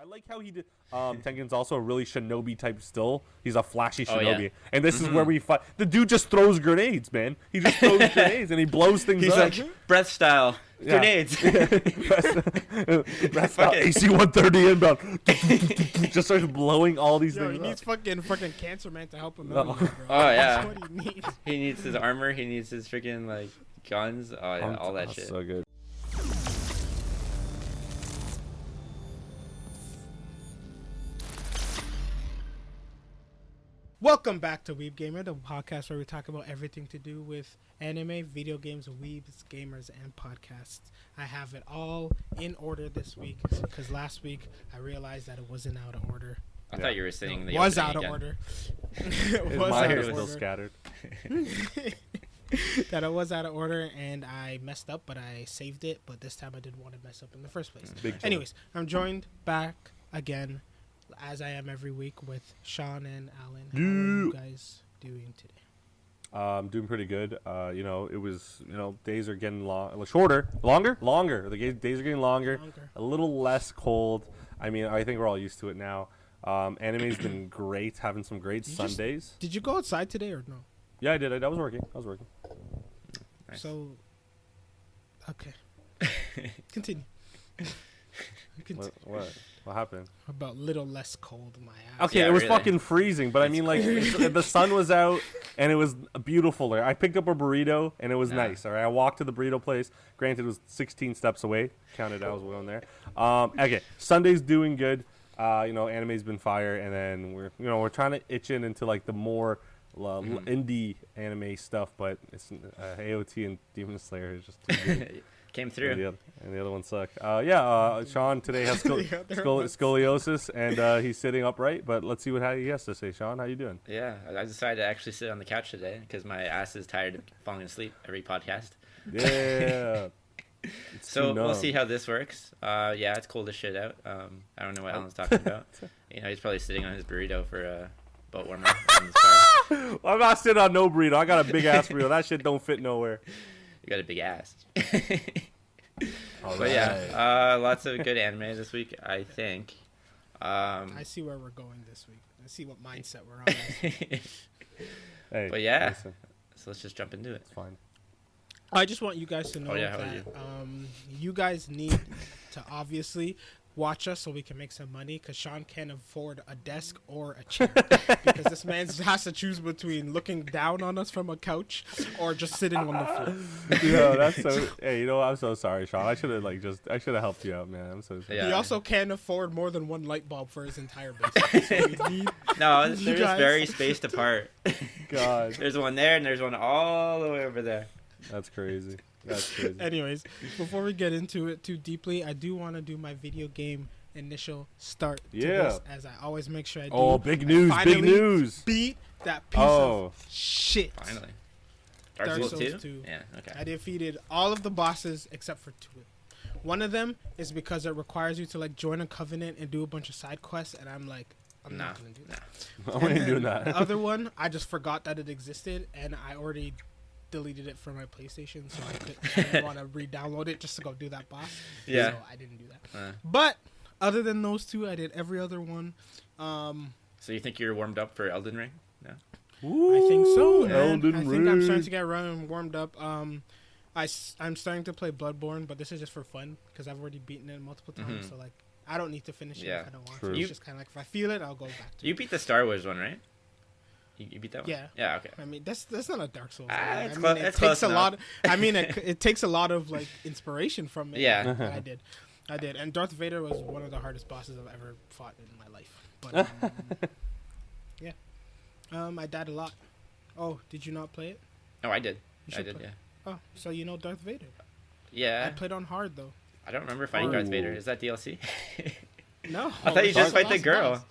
I like how he did. Tengen's also a really shinobi type still. He's a flashy shinobi, and this is where we fight. The dude just throws grenades, man. He just throws grenades and he blows things up. He's like breath style grenades. Breath style AC-130 inbound. Just starts blowing all these things. He needs up. fucking Cancer Man to help him out. Oh yeah. That's what he needs. He needs his armor. He needs his freaking like guns. Oh yeah, all that shit. So good. Welcome back to Weeb Gamer, the podcast where we talk about everything to do with anime, video games, weebs, gamers, and podcasts. I have it all in order this week because last week I realized that it wasn't out of order. I thought you were saying it was out of order. It was out of order. Still scattered. That it was out of order and I messed up, but I saved it. But this time I didn't want to mess up in the first place. Anyways, I'm joined back again, as I am every week, with Sean and Alan. How are you guys doing today? Doing pretty good. It was, days are getting longer. The days are getting longer. A little less cold. I mean, I think we're all used to it now. Anime's been great, having some great Sundays. Did you go outside today or no? Yeah, I did. I was working. Nice. So, okay. Continue. What happened? About little less cold in my ass. Okay, yeah, it was really. fucking freezing, but I mean, like, the sun was out and it was beautiful there. I picked up a burrito and it was nice. All right, I walked to the burrito place. Granted, it was 16 steps away. Counted, I was going there. Okay, Sunday's doing good. Anime's been fire, and then we're trying to itch into like the more indie anime stuff, but it's AOT and Demon Slayer is just too good. Came through. And the other one suck. Sean today has scoliosis, and he's sitting upright. But let's see how he has to say. Sean, how you doing? Yeah, I decided to actually sit on the couch today because my ass is tired of falling asleep every podcast. Yeah. So we'll see how this works. Yeah, it's cold as shit out. I don't know what Alan's talking about. He's probably sitting on his burrito for a butt warmer in his car. I'm not sitting on no burrito. I got a big ass burrito. That shit don't fit nowhere. You got a big ass. But right. Lots of good anime this week, I think. I see where we're going this week. I see what mindset we're on. Hey, but yeah, listen. So let's just jump into it. It's fine. I just want you guys to know how are that you guys need to obviously watch us so we can make some money, because Sean can't afford a desk or a chair because this man has to choose between looking down on us from a couch or just sitting on the floor. That's so. Hey, I'm so sorry, Sean. I should have helped you out, man. I'm so sorry. Yeah. He also can't afford more than one light bulb for his entire basement. So they're just very spaced apart. God, there's one there and there's one all the way over there. That's crazy. Anyways, before we get into it too deeply, I do want to do my video game initial start to this, as I always make sure I do. Oh, big news. Beat that piece of shit. Finally. Dark Souls 2. Yeah, okay. I defeated all of the bosses except for 2. One of them is because it requires you to like join a covenant and do a bunch of side quests, and I'm like, I'm not going to do that. I ain't doing that. The other one, I just forgot that it existed, and I already deleted it from my PlayStation, so I didn't want to re-download it just to go do that boss. Yeah. So I didn't do that. But other than those two, I did every other one. So you think you're warmed up for Elden Ring? No. I think so. Elden I think Ring. I'm starting to get warmed up. I'm starting to play Bloodborne, but this is just for fun because I've already beaten it multiple times. So like, I don't need to finish it if I don't want to. It's just kind of like if I feel it, I'll go back to it. You beat the Star Wars one, right? You beat that one? Yeah. Yeah, okay. I mean, that's not a Dark Souls. It takes a lot. It takes a lot of like inspiration from it. Yeah. I did. And Darth Vader was one of the hardest bosses I've ever fought in my life. But yeah. I died a lot. Oh, did you not play it? Oh, I did. Yeah. Oh, so you know Darth Vader? Yeah. I played on hard though. I don't remember fighting Darth Vader. Is that DLC? No. I thought you just fight the girl. Boss.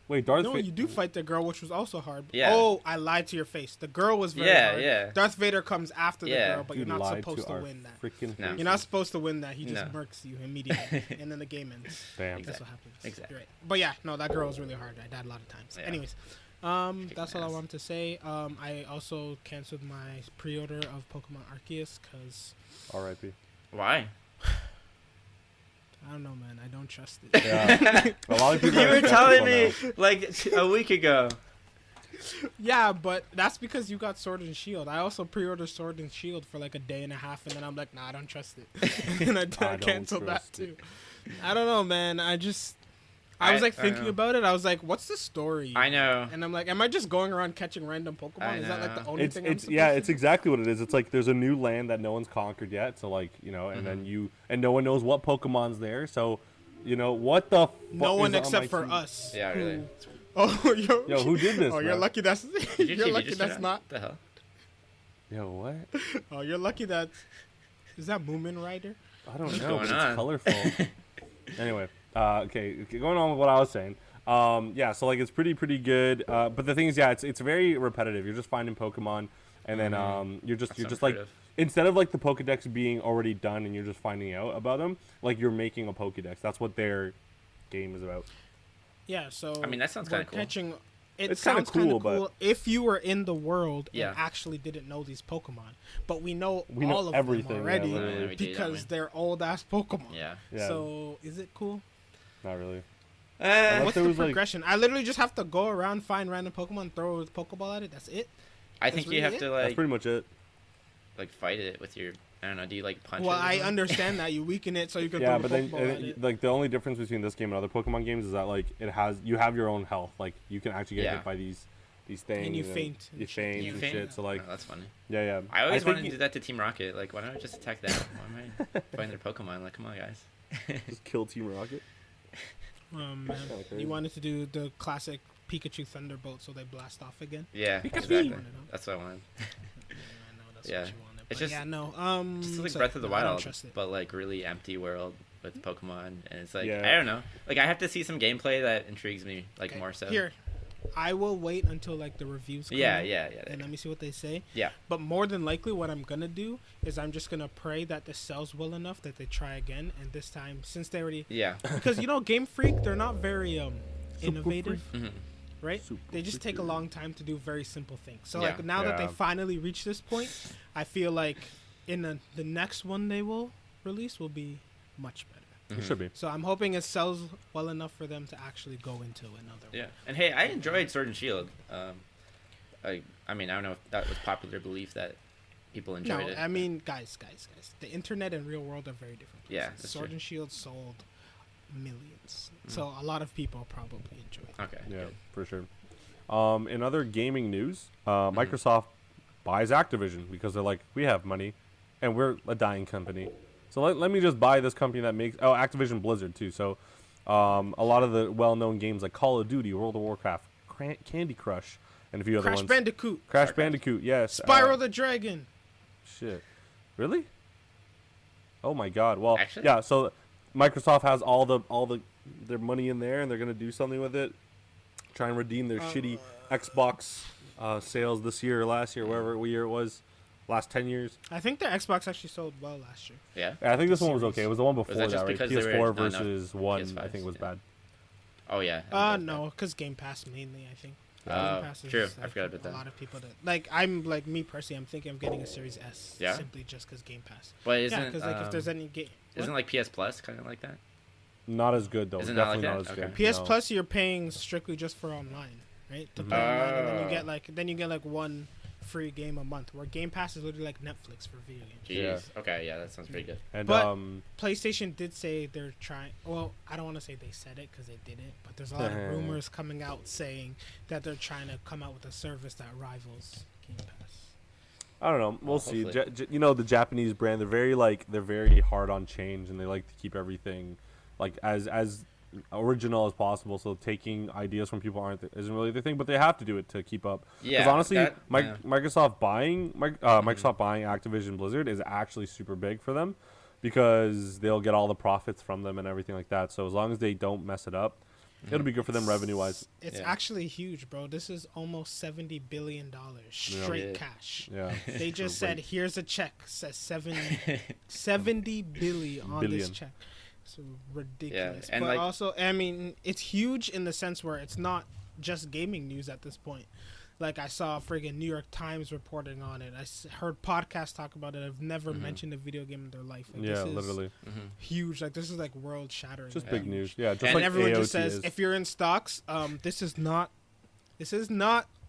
Wait, Darth No, Vader. you do fight the girl, which was also hard. Yeah. Oh, I lied to your face. The girl was very hard. Yeah. Darth Vader comes after the girl, but you're not supposed to win that. No. You're not supposed to win that. He just murks you immediately, and then the game ends. Damn. That's what happens. Exactly. You're right. But yeah, no, that girl was really hard. I died a lot of times. Yeah. Anyways, that's all I wanted to say. I also canceled my pre-order of Pokemon Arceus because. R.I.P. Why? I don't know, man. I don't trust it. Yeah. A lot of people You are were telling skeptical me like a week ago. Yeah, but that's because you got Sword and Shield. I also pre-ordered Sword and Shield for like a day and a half, and then I'm like, nah, I don't trust it. And I don't canceled that trust too. I don't know, man. I was like thinking about it. I was like, what's the story? I know. And I'm like, am I just going around catching random Pokemon? I Is that like the only thing I'm supposed Yeah, to it's do? exactly what it is. It's like there's a new land that no one's conquered yet. So like, you know, and then no one knows what Pokemon's there. So, you know, what the fuck No one is on except my for team? us. Yeah, really. Oh, Yo, who did this? Oh, you're man? lucky that's Did your you're TV lucky just that's turn on? not. What the hell? Yo, what? Oh, you're lucky that. Is that Moomin Rider? I don't What's know, going but on? it's colorful. Anyway, okay, going on with what I was saying. Yeah, so like it's pretty good. But the thing is, yeah, it's very repetitive. You're just finding Pokemon, and then you're just like, instead of like the Pokedex being already done and you're just finding out about them, like you're making a Pokedex. That's what their game is about. Yeah, so I mean, that sounds kinda cool. Catching, It's sounds kinda kind of cool, cool but- if you were in the world Yeah. and actually didn't know these Pokemon. But we know know all of everything, them yeah, already literally. We do, don't because we? they're old ass Pokemon. Yeah. Yeah, So is it cool? not really. Uh, What's there the was, like- progression? I literally just have to go around, find random Pokemon, throw a Pokeball at it. That's it. I think That's you really have to That's like pretty much it. fight it with your. I don't know. Do you like punch? Well, it or I something? understand that you weaken it so you can Yeah, throw but a then Pokeball at it. like the only difference between this game and other Pokemon games is that like you have your own health. Like you can actually get Yeah. hit by these things. And you faint and You shit. faint You and faint? shit. So like, Oh, that's funny. yeah. I always think wanted to do that to Team Rocket. Like, why don't I just attack that? Why am I fighting their Pokemon? Like, come on, guys. Just kill Team Rocket. Man. kinda crazy. You wanted to do the classic Pikachu Thunderbolt so they blast off again. Yeah, Pikachu. exactly. You know? That's what I wanted. I know that's Yeah. what you wanted. It's But just- yeah, no. Just like so, Breath of the no, I don't Wild, trust it. but like really empty world with Pokemon, and it's like Yeah. I don't know. Like I have to see some gameplay that intrigues me, like Okay, more so. Here, I will wait until like the reviews come Yeah, out, yeah. and let me see what they say. Yeah. But more than likely, what I'm gonna do is I'm just gonna pray that this sells well enough that they try again, and this time, since they already, Yeah. because you know, Game Freak, they're not very innovative, Mhm. right? Super They just take a freaky. long time to do very simple things. So Yeah. like now that they Yeah. finally reached this point, I feel like in the next one they will release will be much better. It should be. So I'm hoping it sells well enough for them to actually go into another Yeah. one. And hey, I enjoyed Sword and Shield. I mean, I don't know if that was popular belief that people enjoyed No, it. I mean, guys, the internet and real world are very different. Yeah, places. that's Sword true. and Shield sold millions, so a lot of people probably enjoyed it. Okay. Yeah, good. for sure. In other gaming news, Microsoft buys Activision because they're like, we have money, and we're a dying company. So let me just buy this company that makes Activision Blizzard too. So a lot of the well-known games like Call of Duty, World of Warcraft, Candy Crush, and a few other Crash ones. Bandicoot, Crash Bandicoot, yes. Spyro the Dragon. Shit. Really? Oh my god. Well, Actually? yeah, so Microsoft has all their money in there and they're going to do something with it. Try and redeem their shitty Xbox sales this year or last year, whatever year it was. Last 10 years. I think their Xbox actually sold well last year. Yeah. Yeah, I think this one was okay. It was the one before that just that, right? because there PS4 were not enough versus 1, I PS5s? think was Yeah. bad. Oh yeah. No, because Game Pass mainly, I think. Oh, Game Pass is true. just, I like, forgot about a that. lot of people that I'm like me personally. I'm thinking of getting a Series S. Yeah? Simply just because Game Pass. But Yeah, isn't because like if there's any game. isn't like PS Plus kind of like that? Not as good, though. Is it not Definitely like not that? as Okay. good. PS no. Plus, you're paying strictly just for online, right? To play online, and then you get like one free game a month. Where Game Pass is literally like Netflix for video games. Jeez. Yeah. Okay. Yeah, that sounds pretty good. And But- PlayStation did say they're trying. Well, I don't want to say they said it because they didn't, but there's a lot of rumors coming out saying that they're trying to come out with a service that rivals Game Pass. I don't know. We'll Well, see. hopefully. You know, the Japanese brand, they're very hard on change, and they like to keep everything like as original as possible. So taking ideas from people isn't really their thing, but they have to do it to keep up. Yeah. Because honestly, that- yeah. Microsoft buying Activision Blizzard is actually super big for them because they'll get all the profits from them and everything like that. So as long as they don't mess it up, it'll be good for them revenue wise. It's Yeah. actually huge, bro. This is almost $70 billion straight Yeah. cash. Yeah. They just said, Great. here's a check. Says 70 billion on this Billion. check. So ridiculous. and but like- also, I mean, it's huge in the sense where it's not just gaming news at this point. Like, I saw a friggin' New York Times reporting on it. I heard podcasts talk about it. I've never mentioned a video game in their life. Like, Yeah, this is literally. huge. Like, this is, like, world-shattering. Just like, big news. Yeah, just and like everyone AOT just says, is. if you're in stocks, this is not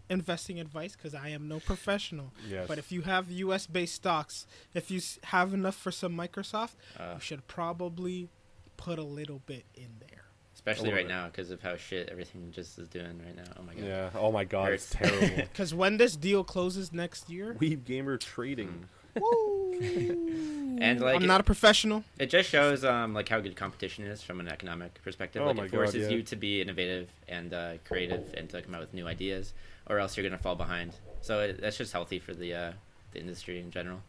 investing advice because I am no professional. Yes. But if you have U.S.-based stocks, if you have enough for some Microsoft, you should probably put a little bit in there. Especially right now because of how shit everything just is doing right now. Oh my god. Yeah. Oh my god, it's terrible. Because when this deal closes next year, Weeb Gamer Trading. woo, And like I'm not a professional. it just shows like how good competition is from an economic perspective. Oh Like my it forces God, yeah. you to be innovative and creative and to come out with new ideas, or else you're gonna fall behind. So that's just healthy for the industry in general.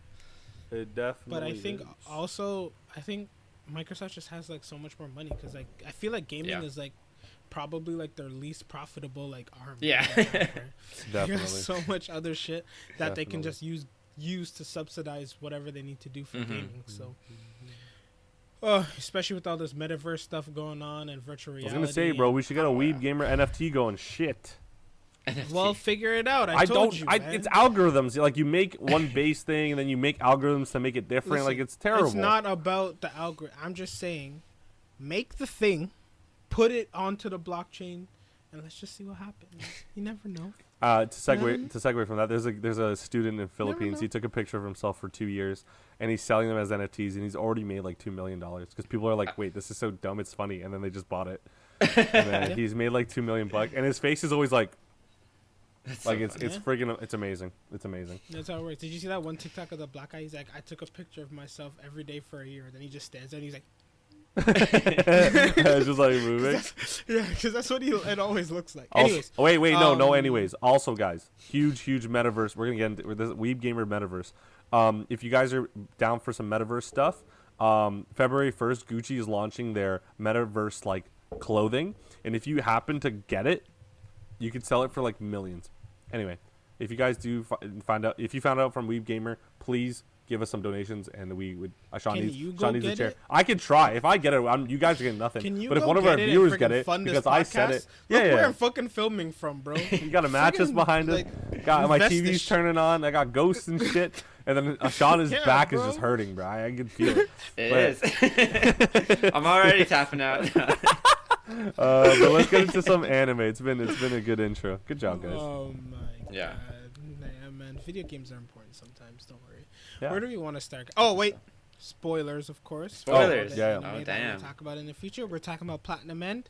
It definitely. But I think is. also, Microsoft just has like so much more money because like I feel like gaming is like probably like their least profitable like arm. Yeah. Definitely. There's so much other shit that they can Definitely. just use to subsidize whatever they need to do for gaming. So, Mm-hmm. especially with all this metaverse stuff going on and virtual I reality. was gonna say, bro, we should get a Weeb Gamer NFT going. Shit. Well, figure it out. I told you, man. It's algorithms. Like you make one base thing, and then you make algorithms to make it different. Listen, like it's terrible. It's not about the algorithm. I'm just saying, make the thing, put it onto the blockchain, and let's just see what happens. You never know. To segue from that, there's a student in Philippines. know. He took a picture of himself for 2 years, and he's selling them as NFTs, and he's already made like $2 million because people are like, "Wait, this is so dumb, it's funny," and then they just bought it. And then he's made like $2 million, and his face is always like it's friggin' it's amazing. It's amazing. That's how it works. Did you see that one TikTok of the black guy? He's like, I took a picture of myself every day for a year. Then he just stands there and he's like, It's just like moving. yeah, because that's what it always looks like. Also, Anyways, no. Anyways, also, guys, huge metaverse. We're gonna get into this Weeb Gamer metaverse. If you guys are down for some metaverse stuff, February 1st, Gucci is launching their metaverse like clothing, and if you happen to get it, you could sell it for like millions. Anyway, if you guys do found out from Weeb Gamer, please give us some donations, and we would. Sean Can needs, you Sean go needs a get chair. it? I could try. If I get it, you guys are getting nothing. can you But if go one of our get it viewers and get friggin' it, fund this because I said podcast? it, Look yeah, where I'm fucking filming from, bro. You got a mattress Friggin', behind it. like, Got my invest this TV's shit. turning on. I got ghosts and shit. And then Sean's Yeah, back is bro. just hurting, bro. I can feel it. It is. I'm already tapping out. But let's get into some anime. It's been a good intro. Good job, guys. Oh my Yeah. god. Yeah, man. Video games are important sometimes. Don't worry. Yeah. Where do we want to start? Oh, wait. Spoilers, of course. Spoilers. Yeah. Anime Oh, that damn. We'll talk about in the future. We're talking about Platinum End,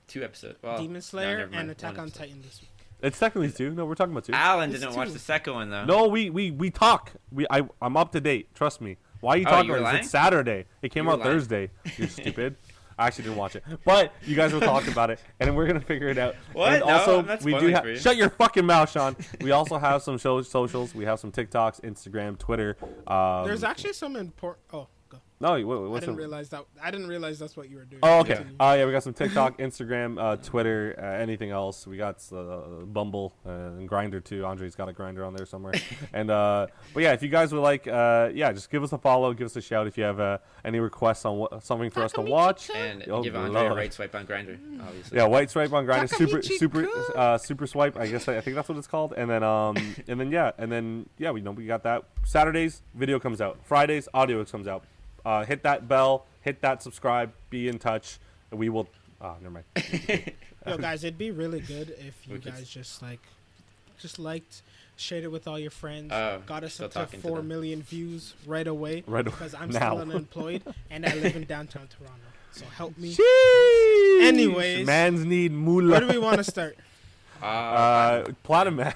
2 episodes. Well, Demon Slayer, never mind. and Attack One on episode. Titan this week. It's technically 2. No, we're talking about 2. Alan It's didn't watch 2. the second one though. No, we talk. I'm up to date. Trust me. Why are you Oh, talking you were about this? lying? It's Saturday. It came You were out lying. Thursday. You're stupid. I actually didn't watch it, but you guys were talking about it, and we're gonna figure it out. What? And No, also, I'm not we do spoiling have. for you. Shut your fucking mouth, Sean. We also have some socials. We have some TikToks, Instagram, Twitter. There's actually some important. Oh, go. No, I what's didn't some? realize that. I didn't realize that's what you were doing. Oh, okay. Continue. Yeah, we got some TikTok, Instagram, Twitter, anything else. We got Bumble and Grinder too. Andre's got a Grinder on there somewhere. And but yeah, if you guys would like, just give us a follow, give us a shout if you have any requests on something for us to watch. And Oh, give Andre a Lord. right swipe on Grinder, obviously. Yeah, white swipe on Grinder, Takamichi-kun. super swipe. I guess I think that's what it's called. And then we got that. Saturdays video comes out. Fridays audio comes out. Hit that bell, hit that subscribe, be in touch. We will. Never mind. Yo, guys, it'd be really good if you We could- guys just liked, shared it with all your friends, Oh, got us still up to talking to 4 them. million views right away. Right because I'm now. still unemployed and I live in downtown Toronto. So help me. Sheesh. Anyways, Mans need Where moolah. do we want to start? Platinum Man.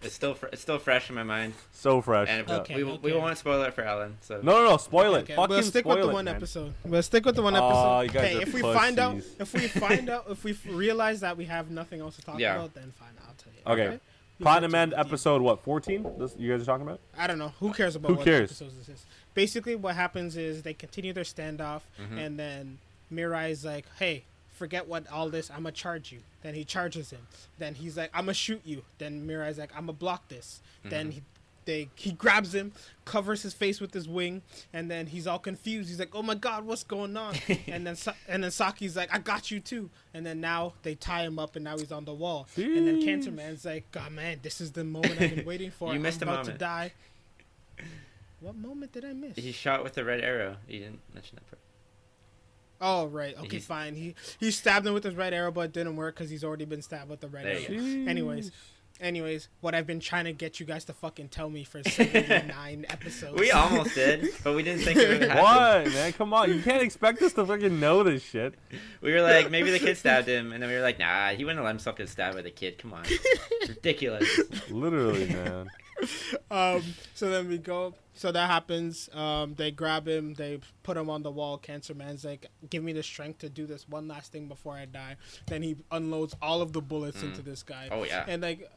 It's still fresh in my mind, So fresh. and Yeah. Okay. we won't spoil it for Alan. So No, spoil it. Okay, Fucking we'll stick spoil with the it, one man. episode. We'll stick with the one Aw, episode. you guys Okay, are if we realize that we have nothing else to talk Yeah. about, then fine, I'll tell you. Okay. You Platinum get to End the deal. episode what? 14? This you guys are talking about? I don't know. Who cares about Who what cares? episodes this is? Basically, what happens is they continue their standoff, and then Mirai's like, "Hey, forget what all this. I'ma charge you." Then he charges him. Then he's like, "I'ma shoot you." Then Mirai's like, "I'ma block this." Then he grabs him, covers his face with his wing, and then he's all confused. He's like, "Oh my god, what's going on?" and then Saki's like, "I got you too." And then now they tie him up, and now he's on the wall. Jeez. And then Cancer Man's like, "God, man, this is the moment I've been waiting for. You missed I'm a about to moment. die." What moment did I miss? He shot with the red arrow. You didn't mention that part. Oh, right. Okay, fine. He stabbed him with his red arrow, but it didn't work because he's already been stabbed with the red arrow. Anyways, what I've been trying to get you guys to fucking tell me for 79 episodes. We almost did, but we didn't think it would happen. What, man? Come on. You can't expect us to fucking know this shit. We were like, maybe the kid stabbed him, and then we were like, nah, he wouldn't let himself get stabbed by the kid. Come on. It's ridiculous. Literally, man. So then we go. So that happens. They grab him. They put him on the wall. Cancer Man's like, "Give me the strength to do this one last thing before I die." Then he unloads all of the bullets into this guy. Oh, yeah. And like,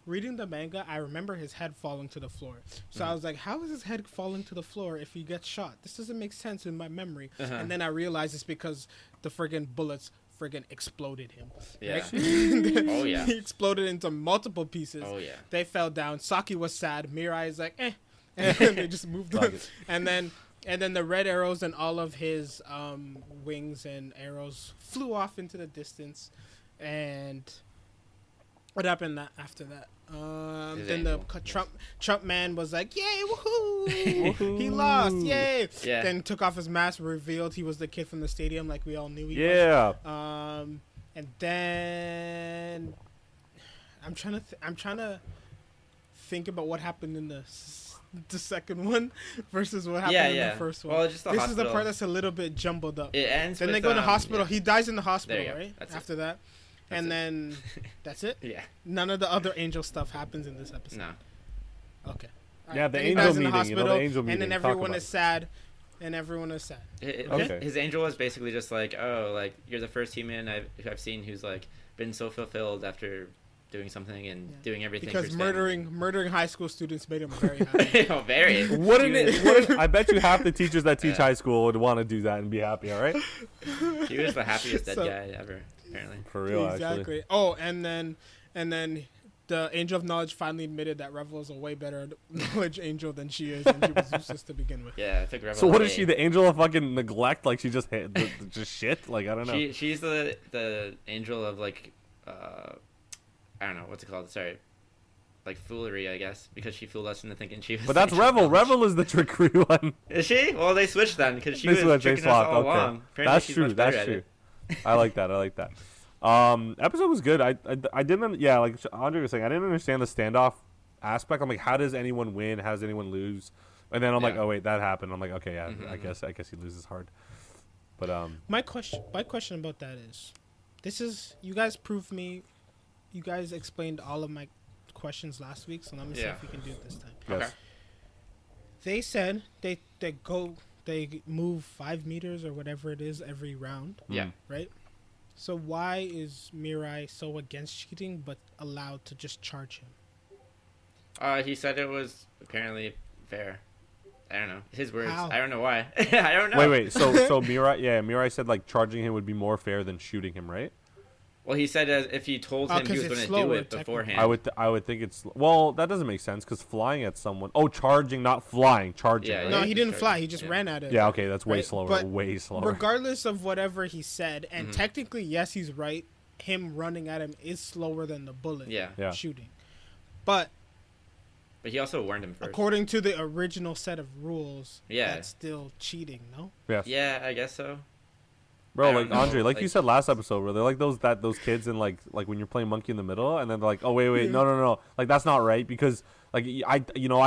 reading the manga, I remember his head falling to the floor. So I was like, "How is his head falling to the floor if he gets shot? This doesn't make sense in my memory." And then I realized it's because the friggin' bullets friggin' exploded him. Yeah. Right? Oh, yeah. He exploded into multiple pieces. Oh, yeah. They fell down. Saki was sad. Mirai is like, eh. And they just moved on. And then the red arrows and all of his wings and arrows flew off into the distance. And what happened after that? Then the Trump man was like, "Yay, woohoo! He lost, yay!" Yeah. Then took off his mask, revealed he was the kid from the stadium, like we all knew he Yeah. was. And then I'm trying to think about what happened in the second one versus what happened in the first one. Well, just the this hospital. is the part that's a little bit jumbled up. It ends. Then with, they go in the hospital. Yeah. He dies in the hospital, There you go. right? That's After that. And then that's it? Yeah. None of the other angel stuff happens in this episode. No. Okay. Yeah, the Then he angel dies in the meeting, you know, the hospital, angel meeting. and then Talk everyone about is sad. And everyone is sad. Okay. His angel was basically just like, oh, like you're the first human I've seen who's like been so fulfilled after doing something and doing everything Because for his murdering high school students made him very happy. oh, very. Wouldn't I bet you half the teachers that teach high school would want to do that and be happy, all right? He was the happiest dead guy ever, apparently. For real, Exactly. actually. Oh, and then the Angel of Knowledge finally admitted that Revel is a way better knowledge angel than she is, and she was useless to begin with. Yeah, I took Revel. So what is she, the angel of fucking neglect? Like she just just shit? Like I don't know. She's the angel of like, I don't know what's it called. Sorry, like foolery, I guess, because she fooled us into thinking she was. But that's Revel. Revel is the trickery one. Is she? Well, they switched then because she They was switched, they tricking us all swapped, okay. along. Apparently That's she's true. much better That's at true. it. I like that. I like that. Episode was good. I didn't. Yeah, like Andre was saying, I didn't understand the standoff aspect. I'm like, how does anyone win? How does anyone lose? And then I'm like, oh wait, that happened. I'm like, okay, yeah, I guess he loses hard. But my question about that is, you guys proved me. You guys explained all of my questions last week, so let me see if we can do it this time. yes. Okay. They said they move 5 meters or whatever it is every round. Yeah. Right. So why is Mirai so against cheating but allowed to just charge him? He said it was apparently fair. I don't know his words. How? I don't know why. I don't know. Wait. So Mirai said like charging him would be more fair than shooting him, right? Well, he said if he told him he was going to do it beforehand. I would think it's that doesn't make sense because flying at someone. Oh, charging, not flying, charging. Yeah, right? No, he didn't Charge. fly. He just ran at it. Yeah, okay, that's way Right, slower. but Way slower. Regardless of whatever he said, and technically, yes, he's right. Him running at him is slower than the bullet Yeah. shooting. But he also warned him first. according to the original set of rules, Yeah. that's still cheating, no? Yes. Yeah, I guess so. Bro, I don't like know, Andre, like you like- said last episode, bro, they're like those kids in like when you're playing monkey in the middle, and then they're like, oh wait, no, like that's not right because like I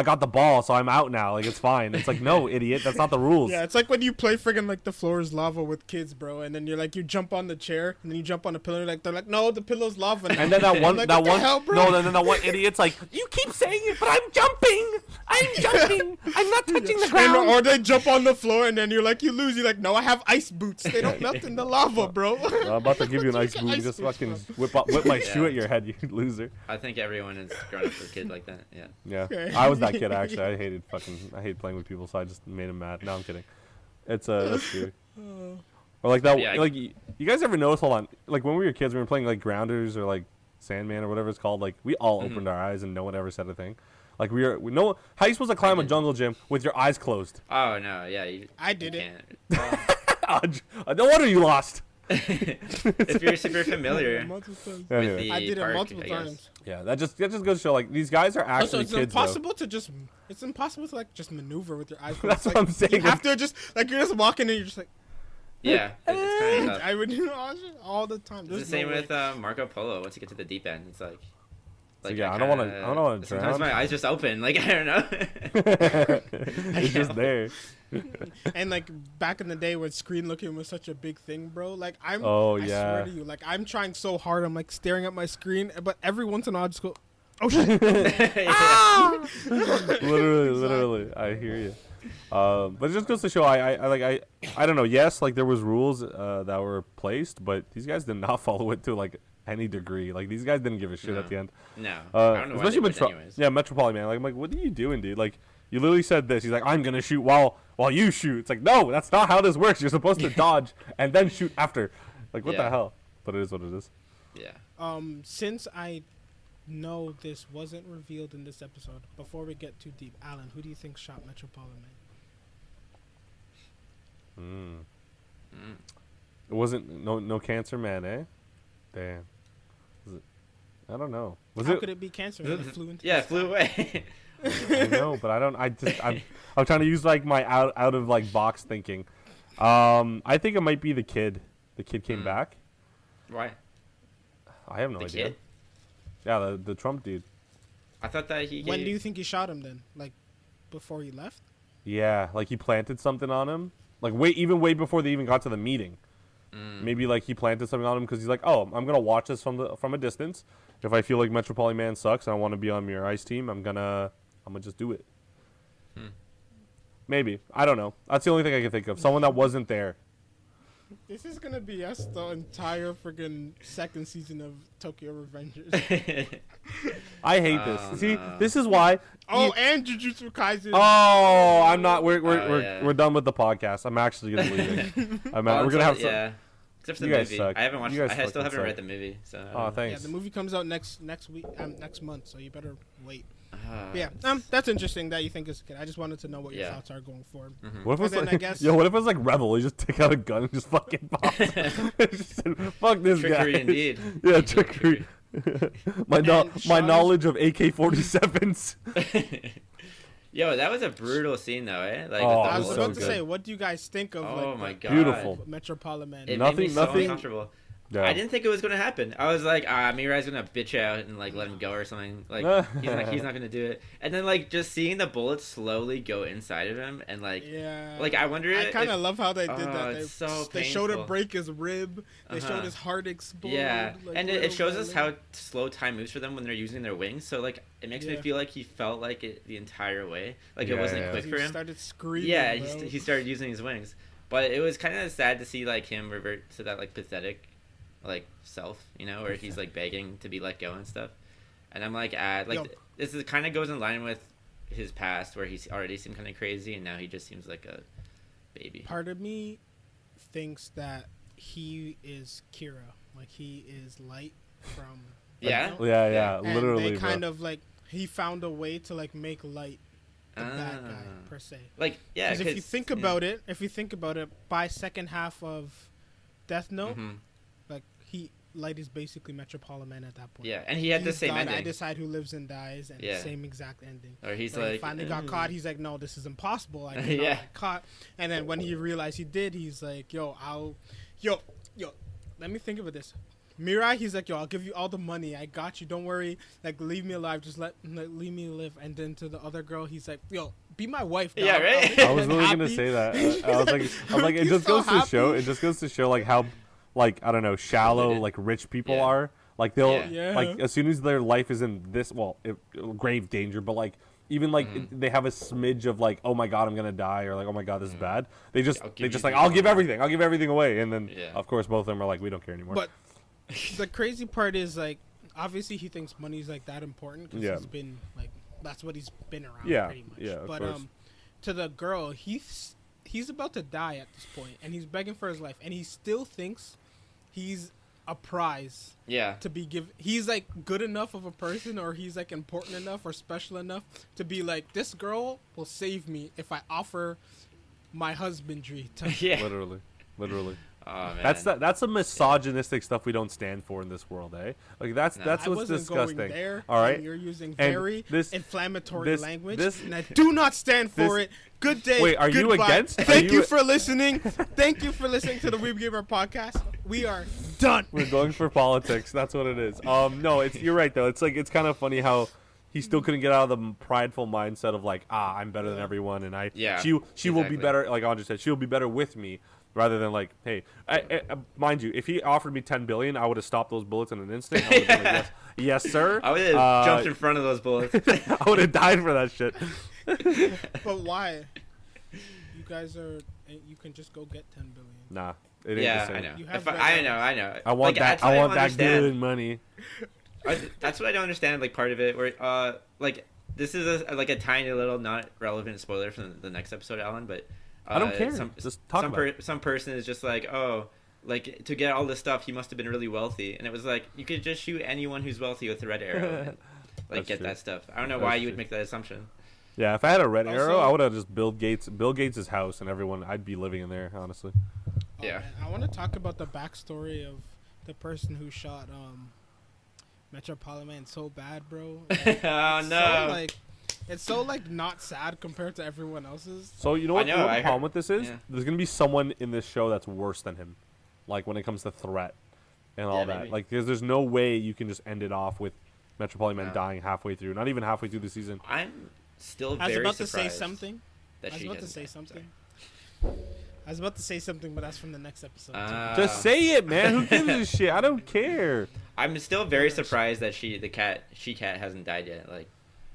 got the ball, so I'm out now, like it's fine. It's like no, idiot, that's not the rules. Yeah, it's like when you play friggin' like the floor is lava with kids, bro, and then you're like you jump on the chair and then you jump on the pillow, they're like no, the pillow's lava. Now. And then that one, like, what the hell, bro? no, then that one idiot's like, you keep saying it, but I'm jumping, I'm not touching the And, ground. or they jump on the floor and then you're like you lose. You're like no, I have ice boots. They don't melt in the lava, bro. I'm about to give you an ice boot and just boots, fucking bro. whip my shoe Yeah. at your head, you loser. I think everyone is grown up for a kid like that. Yeah. Yeah, Okay. I was that kid actually. I hate playing with people, so I just made him mad. No, I'm kidding. It's that's true. Or like that, Yeah, like you guys ever notice? Hold on, like when we were kids, we were playing like Grounders or like Sandman or whatever it's called. Like we all opened our eyes and no one ever said a thing. Like we know how you supposed to climb a jungle gym with your eyes closed. Oh no, yeah, I did it. No wonder you lost. If you're super familiar with the I did it park, multiple I guess. times. Yeah, that just goes to show like these guys are actually Also, kids. it's impossible to like just maneuver with your eyes closed. That's like, what I'm saying. You have to just like you're just walking and you're just like. Yeah, it's kind of tough. I would do all the time. It's the same with Marco Polo. Once you get to the deep end, it's like yeah, I don't want to sometimes drown. my eyes just open. Like I don't know. It's just there. And like back in the day when screen looking was such a big thing, bro. Like I swear to you, like I'm trying so hard. I'm like staring at my screen, but every once in a while I just go, oh shit. Ah! literally, I hear you. But it just goes to show I don't know. Yes, like there was rules that were placed, but these guys did not follow it to like any degree. Like these guys didn't give a shit at the end. No, I don't know especially Metropolis, man. Like what are you doing, dude? Like you literally said this. He's like, I'm gonna shoot while you shoot. It's like, no, that's not how this works. You're supposed to dodge and then shoot after. Like what the hell? But it is what it is. Yeah. Since I know this wasn't revealed in this episode, before we get too deep, Alan, who do you think shot Metropolitan? It wasn't no cancer man, eh? Damn. I don't know. How could it be cancer? It flew into it flew away. I know, but I'm trying to use like my out of like box thinking. I think it might be the kid. The kid came back. Why? I have no idea. Kid? Yeah, the Trump dude. I thought that he. When do you think he shot him then? Like before he left? Yeah, like he planted something on him. Like way before they even got to the meeting. Maybe like he planted something on him because he's like, oh, I'm gonna watch this from a distance. If I feel like Metropolitan Man sucks and I want to be on your ice team, I'm gonna just do it. Maybe, I don't know. That's the only thing I can think of. Someone that wasn't there. This is gonna be us the entire freaking second season of Tokyo Revengers. I hate this. See, this is why. And Jujutsu Kaisen. Oh, I'm not. We're done with the podcast. I'm actually gonna leave it. We're gonna have some. Yeah. Except for the movie. Suck. I haven't watched. I still haven't read the movie. So. Oh, thanks. Yeah, the movie comes out next week, next month. So you better wait. Yeah, that's interesting that you think it's good. I just wanted to know what your thoughts are going forward. What if it was what if it was like Rebel? You just take out a gun and just fucking pop. Fuck this trickery guy. Indeed. Yeah, trickery. my knowledge of AK-47s. Yo, that was a brutal scene though, eh? Like, I was about to say, what do you guys think of? Oh my god, beautiful Metropolitan Man. It made me so uncomfortable. Yeah. I didn't think it was gonna happen. I was like, Mirai's gonna bitch out and like let him go or something. Like he's not gonna do it. And then like just seeing the bullets slowly go inside of him and like like I wonder. I kind of love how they did that. It's so they showed it break his rib. They showed his heart explode. Yeah, like, and it shows us how slow time moves for them when they're using their wings. So like it makes me feel like he felt like it the entire way. Like it wasn't quick for him. He started screaming. Yeah, he started using his wings. But it was kind of sad to see like him revert to that like pathetic like self, you know, where he's like begging to be let go and stuff. And I'm like, this is kind of goes in line with his past where he's already seemed kind of crazy and now he just seems like a baby. Part of me thinks that he is Kira, like he is Light from yeah, and literally. They kind of like he found a way to like make Light the bad guy per se. Like because if you think about it, by second half of Death Note. Like Light is basically Metropolitan Man at that point. Yeah, and he had the same ending. I decide who lives and dies, and the same exact ending. Or he's when like, he finally got caught. He's like, no, this is impossible. I cannot get caught. And then when he realized he did, he's like, yo, let me think about this. Mirai, he's like, yo, I'll give you all the money. I got you. Don't worry. Like, leave me alive. Just leave me live. And then to the other girl, he's like, yo, be my wife. Now. Yeah, right. I was really gonna say that. I was like, it just goes to show. It just goes to show like how. Like I don't know, shallow like rich people are. Like they'll like as soon as their life is in this grave danger, but like even like they have a smidge of like, oh my god, I'm gonna die, or like, oh my god, this is bad. They just like I'll give everything away, and then of course both of them are like, we don't care anymore. But the crazy part is like obviously he thinks money's like that important because he's been like that's what he's been around pretty much. Yeah, but to the girl, he's about to die at this point, and he's begging for his life, and he still thinks he's a prize. Yeah. To be given. He's like good enough of a person, or he's like important enough or special enough to be like, this girl will save me if I offer my husbandry to her. Yeah. Literally. Oh, man. That's a misogynistic stuff we don't stand for in this world, eh? Like that's what's disgusting. Going there, all right, you're using and very inflammatory language, this, and I do not stand for it. Good day. Wait, are you goodbye. against? Thank you for listening. Thank you for listening to the Weeb Gamer podcast. We are done. We're going for politics. That's what it is. No, you're right though. It's kind of funny how he still couldn't get out of the prideful mindset of like, I'm better than everyone, and she will be better. Like Andre said, she will be better with me. Rather than like, hey, mind you, if he offered me 10 billion, I would have stopped those bullets in an instant. I would have been like, yes, sir. I would have jumped in front of those bullets. I would have died for that shit. But why? You guys are. You can just go get 10 billion. Nah, it ain't the same. I know. You have I know. I want like, that. I want that good money. That's what I don't understand. Like part of it, where like this is a tiny little not relevant spoiler from the next episode, Alan, but. I don't care. Just talk about it. Some person is just like, oh, like to get all this stuff, he must have been really wealthy, and it was like you could just shoot anyone who's wealthy with a red arrow, and, like get that stuff. I don't know why you would make that assumption. Yeah, if I had a red arrow, I would have just Bill Gates' house and everyone. I'd be living in there, honestly. Yeah. Man, I want to talk about the backstory of the person who shot Metropolitan so bad, bro. Like, oh no. So, like, it's so like not sad compared to everyone else's. So you know what the problem with this is? Yeah. There's gonna be someone in this show that's worse than him, like when it comes to threat and all that. Maybe. Like there's no way you can just end it off with Metropolitan dying halfway through. Not even halfway through the season. I'm still very surprised. I was about to say something. I was about to say something. I was about to say something, but that's from the next episode. Just say it, man. Who gives a shit? I don't care. I'm still very surprised that she cat hasn't died yet. Like.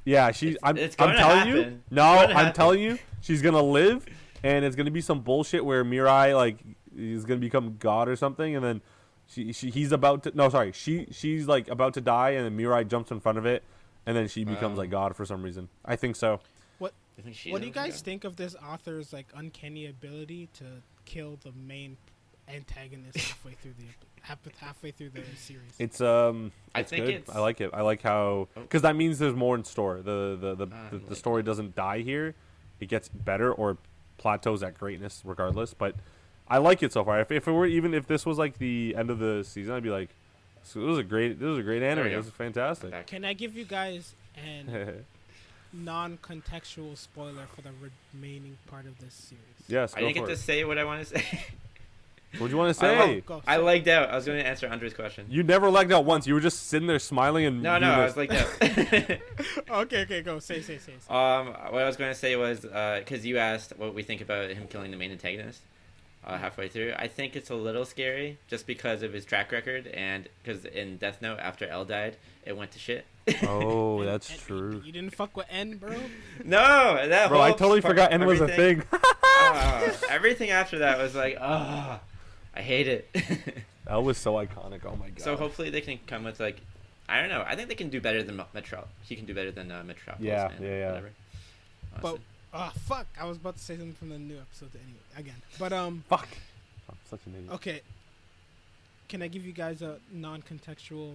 Yeah, I'm telling you. No, I'm telling you, she's gonna live, and it's gonna be some bullshit where Mirai like is gonna become God or something, and then he's about to. No, sorry, she's like about to die, and then Mirai jumps in front of it, and then she becomes like God for some reason. I think so. What do you guys think of this author's like uncanny ability to kill the main antagonist halfway through the series? It's I think good. I like it. I like how because that means there's more in store. The story doesn't die here; it gets better or plateaus at greatness regardless. But I like it so far. If it were even if this was like the end of the season, I'd be like, this was a great anime. This is fantastic. Can I give you guys an non-contextual spoiler for the remaining part of this series? Yes, I didn't get to say what I want to say. What do you want to say? I lagged out. I was going to answer Andre's question. You never lagged out once. You were just sitting there smiling and. No, I was lagged out. Okay, go. Say. What I was going to say was because you asked what we think about him killing the main antagonist halfway through. I think it's a little scary just because of his track record and because in Death Note after L died, it went to shit. Oh, that's true. You didn't fuck with N, bro? No, that. Bro, I totally forgot N was a thing. Everything after that was like, I hate it. That was so iconic. Oh my god. So hopefully they can come with like, I don't know. I think they can do better than Metro. He can do better than Metropolis. Yeah. Whatever. But fuck! I was about to say something from the new episode again. But fuck. I'm such an idiot. Okay. Can I give you guys a non-contextual?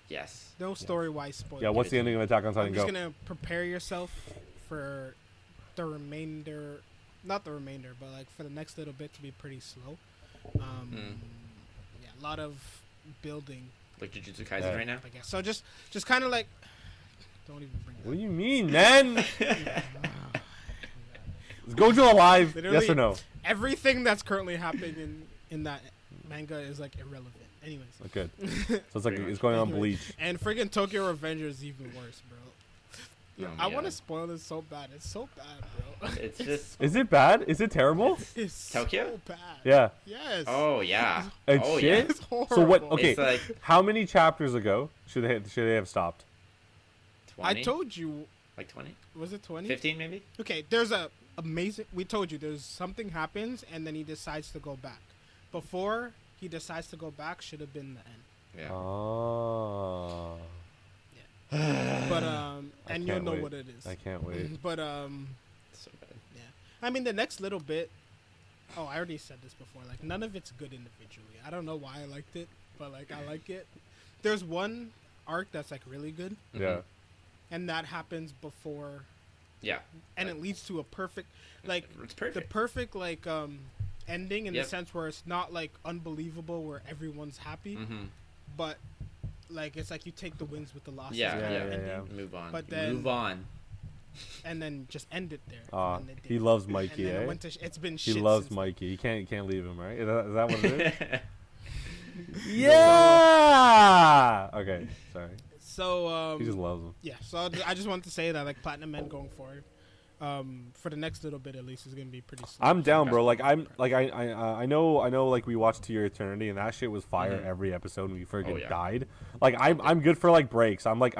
Yes. No story-wise spoiler. Yeah. What's the ending of Attack on Titan? I'm just gonna prepare yourself for the remainder. Not the remainder, but like for the next little bit to be pretty slow. Yeah, a lot of building. Like Jujutsu Kaisen right now. I guess so. Just kind of like. Don't even bring that. What do you mean, man? Is Gojo alive? Literally, yes or no? Everything that's currently happening in that manga is like irrelevant. Anyways. Good. So it's like it's going on Bleach. And friggin' Tokyo Revenger is even worse, bro. I want to to spoil this so bad. It's so bad, bro. It's just. Is it bad? Is it terrible? It's Tokyo? so bad. Yeah. Yes. Oh yeah. It's shit. Yeah. It's horrible. So what? Okay. Like, how many chapters ago should they have stopped? 20? I told you. Like 20? Was it 20? 15 maybe? Okay. There's a amazing. We told you there's something happens and then he decides to go back. Before he decides to go back, should have been the end. Yeah. Oh. But and you'll know what it is. I can't wait. But So bad. yeah. I mean the next little bit. Oh, I already said this before. Like none of it's good individually. I don't know why I liked it. but like I like it. There's one arc that's like really good, Yeah. and that happens before. Yeah. And it leads to a perfect, like It's perfect. the perfect like ending in Yep. the sense where it's not like unbelievable where everyone's happy, but like it's like you take the wins with the losses. Yeah, kind of yeah. ending, Move on. But then- Move on. and then just end it there. Aw, and then they he did. loves And Mikey, then it eh? went to it's been He shit loves since Mikey. You can't leave him, right? Is that what it is? Yeah. Okay, sorry. So He just loves him. yeah. So I just wanted to say that like Platinum Men going forward, for the next little bit at least is gonna be pretty. Slow. I'm down, bro. Like I know like we watched To Your Eternity and that shit was fire every episode and we freaking died. Like I'm good for like breaks. I like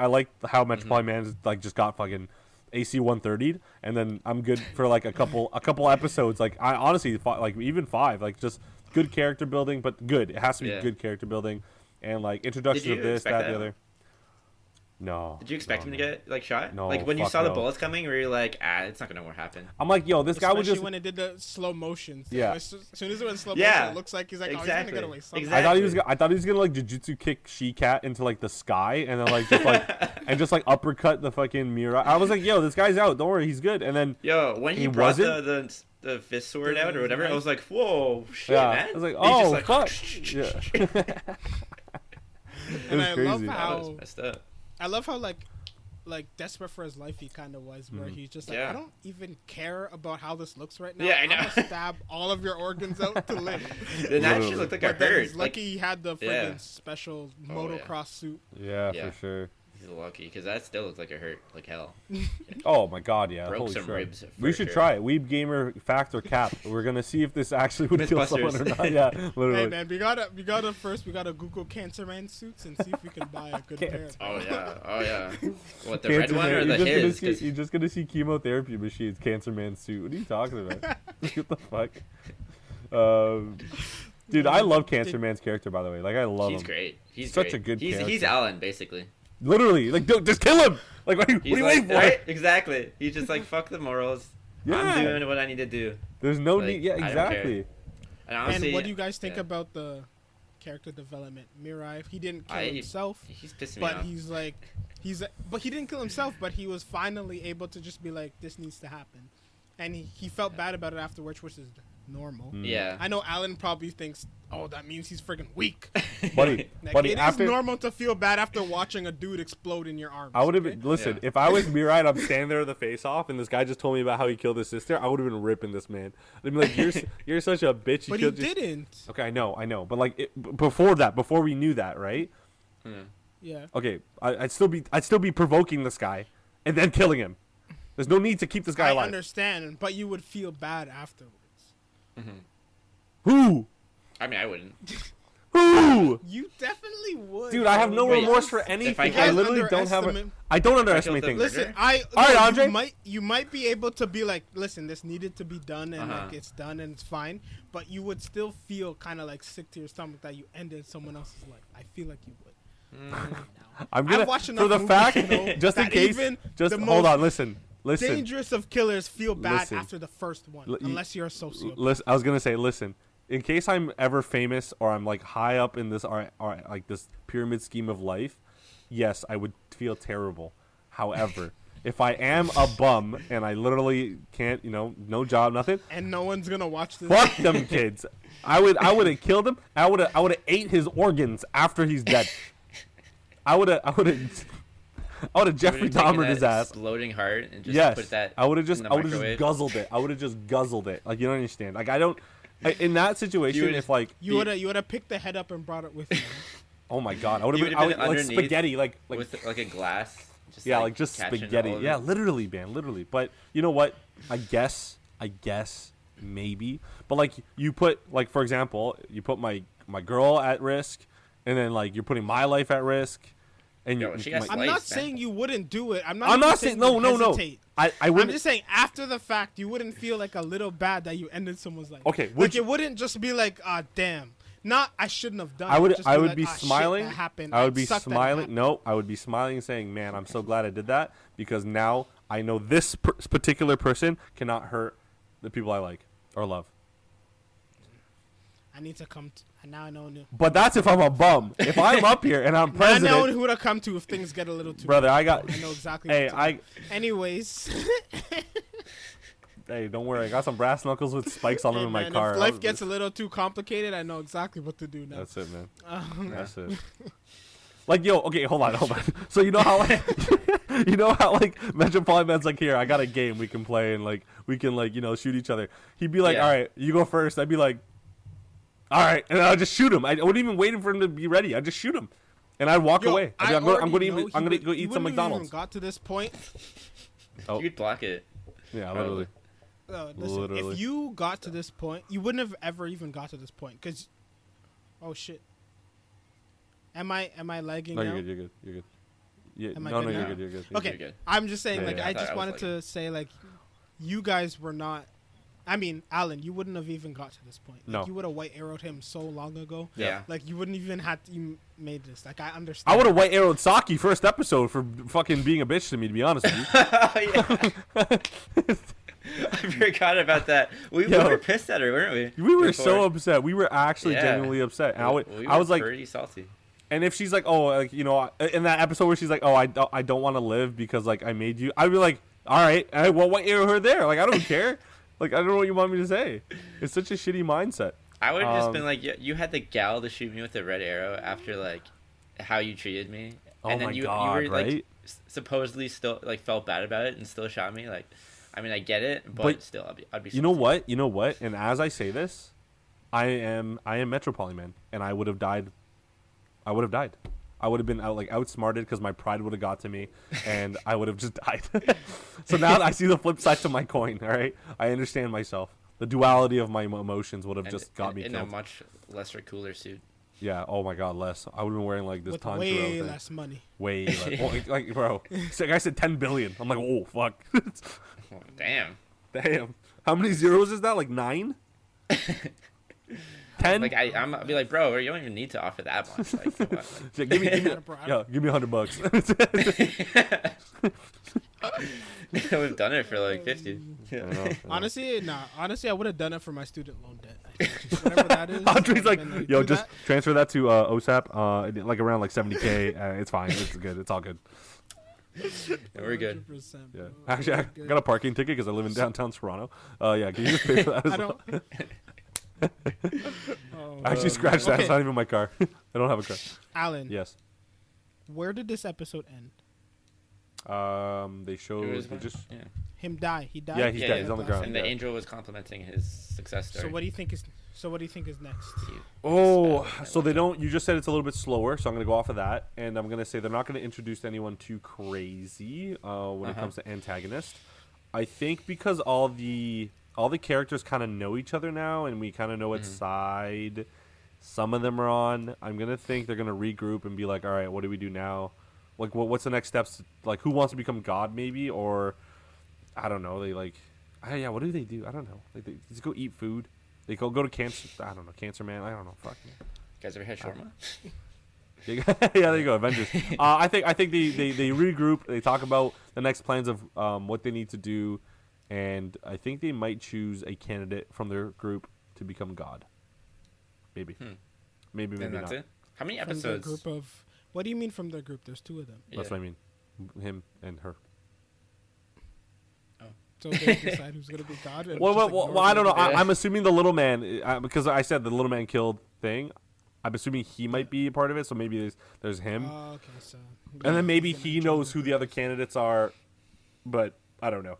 how Metropolitan Man's like just got fucking AC 130'd and then I'm good for like a couple episodes. Like I honestly like even 5 like just good character building, but good. It has to be good character building and like introduction of this, that, the other. No. Did you expect him to get like shot? No, Like when you fuck saw the no. bullets coming, were you like, it's not gonna happen? I'm like, yo, this guy would Especially just. when it did the slow motions. Yeah. As soon as it went slow Yeah. motion, it looks like he's like, Exactly. oh, he's gonna get away. Somehow. Exactly. I thought he was gonna like jujutsu kick She-Cat into like the sky and then like just like and just like uppercut the fucking Mirai. I was like, yo, this guy's out. Don't worry, he's good. And then Yo, when he brought the fist sword out or whatever, I was like, whoa, shit, man. I was like, He's oh just fuck. Yeah. It And was I crazy. love That how was messed up. I love how like desperate for his life he kind of was, where he's just like, Yeah. I don't even care about how this looks right now. Yeah, I know. I'm gonna stab all of your organs out to live. Then that Literally. shit looked like I But then heard. he's lucky he had the friggin' yeah. special Oh, motocross suit. Yeah, Yeah. for sure. He's lucky because that still looked like it hurt like hell. Oh my god, yeah. Broke Holy some shit. ribs We for should sure. try it. Weeb Gamer Fact or Cap. We're gonna see if this actually would kill someone or Mythbusters. not. Yeah, Hey literally. man, we gotta Google Cancer Man suits and see if we can buy a good pair. Oh yeah. What, the Cancer red one Man. or the You're his? just gonna see- You're just gonna see chemotherapy machines. Cancer Man suit. What are you talking about? What the fuck? Dude, I love Cancer Man's character. By the way, like I love He's him. great. He's Such great. a good He's character. Alan basically. Literally, like, don't, just kill him. Like, what are He's you like, waiting for? right? Exactly. He's just like, fuck the morals. Yeah. I'm doing what I need to do. There's no Like, need. Yeah, I don't exactly. And honestly, And what do you guys think yeah. about the character development? Mirai, he didn't kill I- himself, He's pissing me but off. but he didn't kill himself, but he was finally able to just be like, this needs to happen, and he felt bad about it afterwards, which is normal. Yeah. I know Alan probably thinks, oh, that means he's freaking weak. Buddy, Like, buddy, it is after normal to feel bad after watching a dude explode in your arms. I would have okay? been. Listen, Yeah. if I was Mirai and I'm standing there with the face off, and this guy just told me about how he killed his sister, I would have been ripping this man. I'd be like, "You're such a bitch." But he killed your-" didn't. Okay, I know, but like before that, before we knew that, right? Yeah. Okay, I'd still be provoking this guy, and then killing him. There's no need to keep this guy I alive. understand, but you would feel bad afterwards. Who? I mean, I wouldn't. Who? You definitely would. Dude, I have no Wait, remorse for if I anything. guys I literally don't have a. underestimate- I don't underestimate the things. murderer? Listen, All right, Andre. You might be able to be like, listen, this needed to be done, and Uh-huh. like it's done, and it's fine. But you would still feel kind of like sick to your stomach that you ended someone else's life. I feel like you would. I'm gonna I've watched for enough the movies fact, to know just in that case. even Just the hold most on. Listen. dangerous of killers feel bad Listen. after the first one, L- unless you're a sociopath. Listen, I was gonna say, listen. In case I'm ever famous or I'm like high up in this or like this pyramid scheme of life, yes, I would feel terrible. However, if I am a bum and I literally can't, no job, nothing, And no one's gonna watch this. fuck them kids. I would have killed him. I would have ate his organs after he's dead. I would have Jeffrey Dahmered his ass. Exploding heart and just Yes, put that. I would have in the microwave. guzzled it. I would have just guzzled it. Like, you don't understand. Like, I don't. In that situation, would've- if like You would have picked the head up and brought it with you. oh my god, I would You have would've been been like underneath spaghetti, like with like a glass. Just yeah, like just catching spaghetti. all of Yeah, it. literally, man, literally. But you know what? I guess maybe. But like you put like for example, you put my girl at risk, and then like you're putting my life at risk, and Yo, you. she got I'm Slice, not man. saying you wouldn't do it. I'm not I'm even not saying no. you hesitate. I I'm wouldn't. just saying after the fact, you wouldn't feel like a little bad that you ended someone's life. Okay, like would you- it wouldn't just be like, ah, damn. Not I shouldn't have done. I would. it. Just I would like, be "Ah, shit, smiling. that happened. I would It be sucked that it smiling. happened." No, I would be smiling and saying, "Man, I'm so glad I did that because now I know this particular person cannot hurt the people I like or love." I need to come. And now I know. But that's if I'm a bum. If I'm up here and I'm Now I know president, who to come to if things get a little too. brother, I I know exactly. Hey, what to do. Anyways. Hey, don't worry. I got some brass knuckles with spikes on them in my Man, car. if life gets a little too complicated, I know exactly what to do now. That's it, man. That's it. Like, yo, okay, hold on. So you know how like Metropolitan Man's like, here, I got a game we can play and like we can like shoot each other. He'd be like, all right, you go first. I'd be like, all right, and I'll just shoot him. I wouldn't even wait for him to be ready. I'd just shoot him, and I'd walk away. I'm going to go eat some McDonald's. Even got to this point. Oh. You'd block it. Yeah, literally. Listen, if you got to this point, you wouldn't have ever even got to this point, cause, oh shit. Am I lagging now? No, you're good. You're good. Yeah, Am I no, good you're now? good. You're good. Okay, You're good. I'm just saying, Yeah, like, yeah. I just I was wanted to say, like, you guys were not. I mean, Alan, you wouldn't have even got to this point. Like, No. You would have white arrowed him so long ago. Yeah. Like, you wouldn't even have to. You made this. Like, I understand. I would have white arrowed Saki first episode for fucking being a bitch to me. To be honest with you. I forgot about that. We were pissed at her, weren't we? We were so upset. We were actually genuinely upset. And I was like, pretty salty. and if she's like, oh, like in that episode where she's like, oh, I don't want to live because like I made you, I'd be like, all right, I won't white arrow her there. Like I don't care. Like I don't know what you want me to say. It's such a shitty mindset. I would have just been like, you had the gal to shoot me with the red arrow after like how you treated me, and then you were like supposedly still like felt bad about it and still shot me. Like, I mean, I get it, but still, I'd be. You know what? You know what? And as I say this, I am Metropolitan Man, and I would have died. I would have died. I would have been outsmarted because my pride would have got to me, and I would have just died. So now I see the flip side to my coin. All right, I understand myself. The duality of my emotions would have just got me in killed. a much lesser, cooler suit. Yeah. Oh my God, less. I would have been wearing like this with Tanjiro way thing. less money. Way less. Well, like, bro. The guy said 10 billion. I'm like, oh fuck. Oh, damn. Damn. How many zeros is that? Like 9? 10? Like I'd be like, bro, you don't even need to offer that much. Like, come on. Like, give me $100. We've done it for like 50. Honestly, I would have done it for my student loan debt. Whatever that is. Andre's like, yo, just that. transfer that to OSAP. Like around like 70K. It's fine. It's good. It's all good. Yeah, we're good. Yeah. Actually, I got a parking ticket because I live in downtown Toronto. Yeah, can you just pay for that as well? Actually, scratch that. Okay. It's not even my car. I don't have a car. Alan. Yes. Where did this episode end? They showed. Him die. He died. Yeah, he's dead. He's on the ground. And the angel was complimenting his success story. So what do you think is next? So they don't. You just said it's a little bit slower, so I'm gonna go off of that, and I'm gonna say they're not gonna introduce anyone too crazy when it comes to antagonist. I think because all the characters kind of know each other now, and we kind of know what side some of them are on. I'm gonna think they're gonna regroup and be like, all right, what do we do now? Like, what's the next steps? Like, who wants to become God, maybe, or I don't know. They like, what do they do? I don't know. Like, they just go eat food. They go to cancer. I don't know, Cancer Man. I don't know. Fuck. Man. You guys ever had shawarma? Yeah, there you go. Avengers. I think they regroup. They talk about the next plans of what they need to do, and I think they might choose a candidate from their group to become God. Maybe. Maybe that's not. It? How many From episodes? their group of. What do you mean from their group? There's 2 of them. That's what I mean. Him and her. So they decide who's gonna be God. And Well, I don't know. I'm assuming the little man, because I said the little man killed thing. I'm assuming he might be a part of it. So maybe there's him. Okay, so. And then maybe he knows who the other candidates are, but I don't know.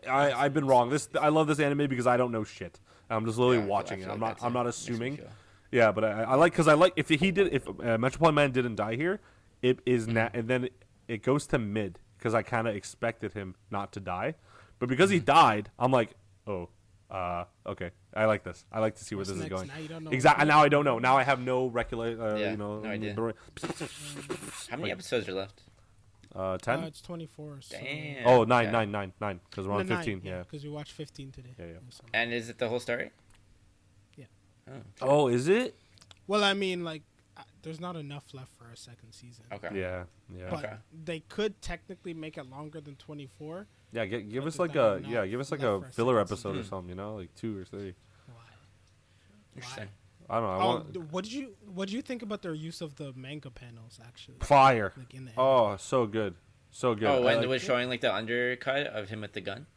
I've been wrong. I love this anime because I don't know shit. I'm just literally watching it. I'm not assuming. Yeah, but I like if Metropolitan Man didn't die here, it is and then it goes to mid because I kind of expected him not to die, but because he died, I'm like, oh, okay, I like this. I like to see where this is going. Exactly. Now I don't know. Now I have no recollection. No idea. How many episodes are left? 10. It's 24. So. Damn. Oh, 9. Because we're on 15. Yeah. Because we watched 15 today. Yeah. And is it the whole story? Yeah. Oh, is it? Well, I mean, like, there's not enough left for a second season. Okay. Yeah. But they could technically make it longer than 24. Yeah, give us like a filler episode or something, like 2 or 3. Interesting. I don't know. I want what did you think about their use of the manga panels actually? fire. Like in the Oh, so good, so good. Oh, when I it was showing like the undercut of him with the gun.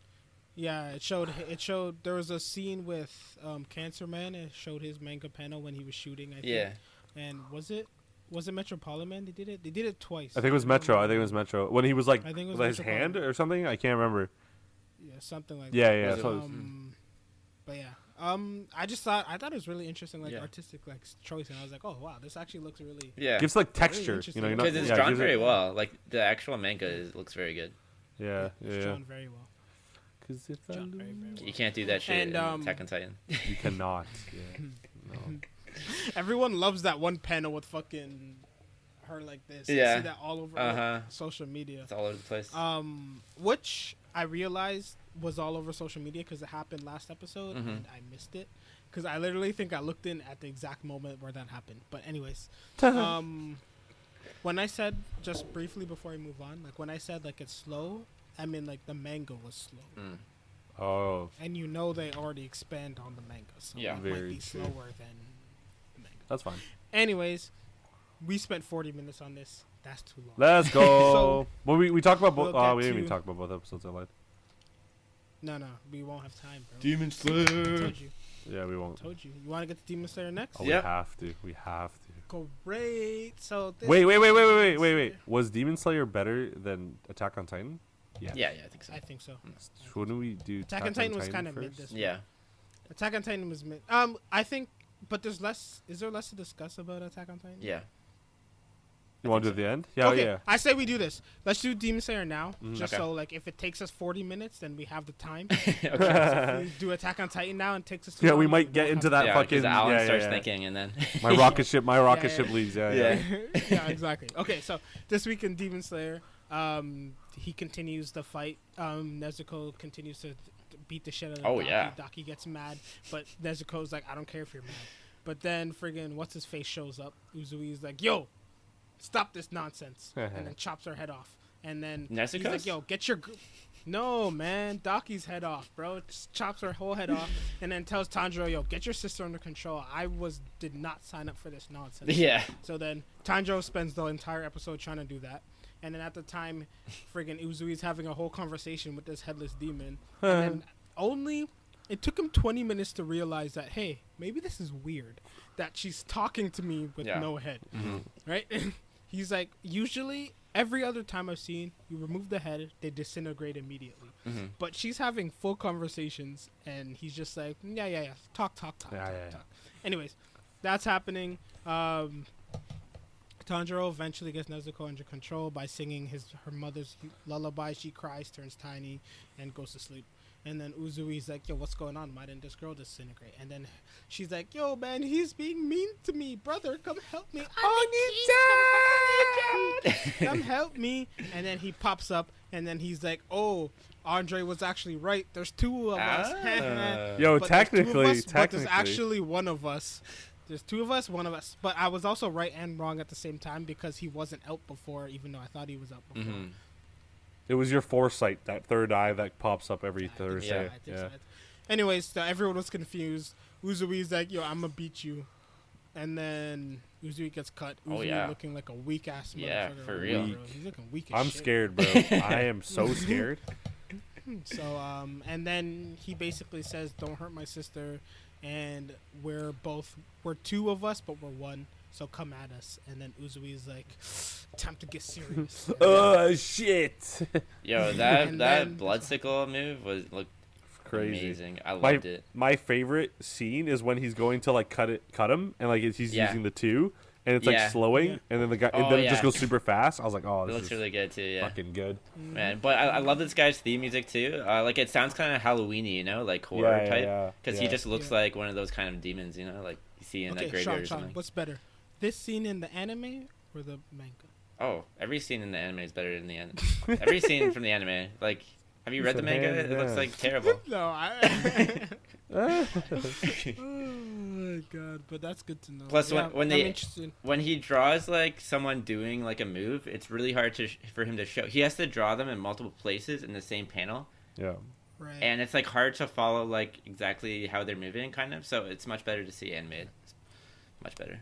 Yeah, it showed there was a scene with Cancer Man. It showed his manga panel when he was shooting. I think. Yeah. And was it Metropolitan? They did it. They did it twice. think it was Metro. I think it was Metro when he was like I think it was with his hand Metropolitan. or something. I can't remember. Yeah, something like Yeah, that. yeah. Was So, But yeah, I thought it was really interesting, like Yeah. artistic like choice, and I was like, oh wow, this actually looks really. Yeah. gives like Really texture. interesting. You know, Because it's yeah, drawn gives it- very well. Like the actual manga looks very good. Yeah, It's yeah. drawn very well. Because if I Drawn very, very lose- well. You can't do that shit And, in Attack on Titan. you cannot. Yeah. No. Everyone loves that one panel with fucking her like this. Yeah. I see that all over Uh-huh. social media. It's all over the place. Which I realized was all over social media because it happened last episode Mhm. and I missed it because I literally think I looked in at the exact moment where that happened. But anyways, when I said just briefly before I move on, like when I said like it's slow, I mean like the manga was slow, Mm. Oh, and you know they already expand on the manga, so Yeah. it might Very be true. slower than the manga. that's fine. Anyways, we spent 40 minutes on this. That's too long. Let's go. So, well, we talked about both. we'll get we didn't even to- talk about both episodes. I lied. No, we won't have time, bro. Demon I Slayer. told you. Yeah, we won't. Told you. You want to get to Demon Slayer next? Oh, Yep. we have to. We have to. Great. So this Wait. Was Demon Slayer better than Attack on Titan? Yeah, I think so. I think so. Shouldn't we do Attack on Titan was kind of mid first? this Yeah. week. Attack on Titan was mid. I think, but there's less. Is there less to discuss about Attack on Titan? Yeah. You want to do it at the end? Yeah, Okay. yeah. I say we do this. Let's do Demon Slayer now, just Okay. so like if it takes us 40 minutes, then we have the time. Okay. If we do Attack on Titan now and it takes us. Too Yeah, long, we then might get won't into have that Yeah, fucking. because Alan yeah, starts yeah. thinking, and then My rocket ship yeah. leaves. Yeah, Yeah. yeah. yeah, exactly. Okay, so this week in Demon Slayer, he continues the fight. Nezuko continues to beat the shit out of Oh, Daki. yeah. Daki gets mad, but Nezuko's like, I don't care if you're mad. But then friggin' what's his face shows up. Uzui's like, yo, stop this nonsense, and then chops her head off. And then he's Nezuko's? like, yo, get your. No, man, Daki's head off, bro. Just chops her whole head off, and then tells Tanjiro, yo, get your sister under control. Did not sign up for this nonsense. yeah. So then Tanjiro spends the entire episode trying to do that. And then at the time, friggin' Uzui's having a whole conversation with this headless demon. And then it took him 20 minutes to realize that, hey, maybe this is weird. That she's talking to me with Yeah. no head. Mm-hmm. Right? He's like, usually, every other time I've seen, you remove the head, they disintegrate immediately. Mm-hmm. But she's having full conversations, and he's just like, yeah. Talk. Yeah. Anyways, that's happening. Tanjiro eventually gets Nezuko under control by singing her mother's lullaby. She cries, turns tiny, and goes to sleep. And then Uzui's like, yo, what's going on? Why didn't this girl disintegrate? And then she's like, yo, man, he's being mean to me. Brother, come help me. Come help me. And then he pops up, and then he's like, oh, Andre was actually right. There's two of us. Yo, But there's two of technically, us, but there's actually one of us. There's two of us, one of us. But I was also right and wrong at the same time because he wasn't out before, even though I thought he was out before. Mm-hmm. It was your foresight, that third eye that pops up every I think so, Thursday. I think so. Anyways, so everyone was confused. Uzui's like, yo, I'm going to beat you. And then Uzui gets cut. Uzui Oh, yeah. looking like a weak-ass motherfucker. Yeah, for right real. now, bro. He's looking weak as I'm shit. scared, bro. I am so scared. So, and then he basically says, don't hurt my sister. And we're two of us, but we're one. So come at us. And then Uzui's like, time to get serious. Oh, shit. Yo, And that then- blood sickle move looked Crazy. amazing. I loved it. My favorite scene is when he's going to like cut him, and like he's Yeah. using the two, and it's like Yeah. slowing, Yeah. and then the guy, Oh, and then it yeah. just goes super fast. I was like, oh, It this looks is really good too. Yeah. fucking good. Man, but I love this guy's theme music too. Like it sounds kind of Halloweeny, you know, like horror type. Because he just looks Yeah. like one of those kind of demons, you know, like you see in that graveyard or Sean, something. what's better? This scene in the anime or the manga? Oh, every scene in the anime is better than the anime. Every scene from the anime, like, have you read the said manga? hands It looks down. like terrible. No, I. Oh my god! But that's good to know. Plus, when I'm they- interested. When he draws like someone doing like a move, it's really hard for him to show. He has to draw them in multiple places in the same panel, Yeah. Right. and it's like hard to follow like exactly how they're moving, kind of. So it's much better to see animated. much better.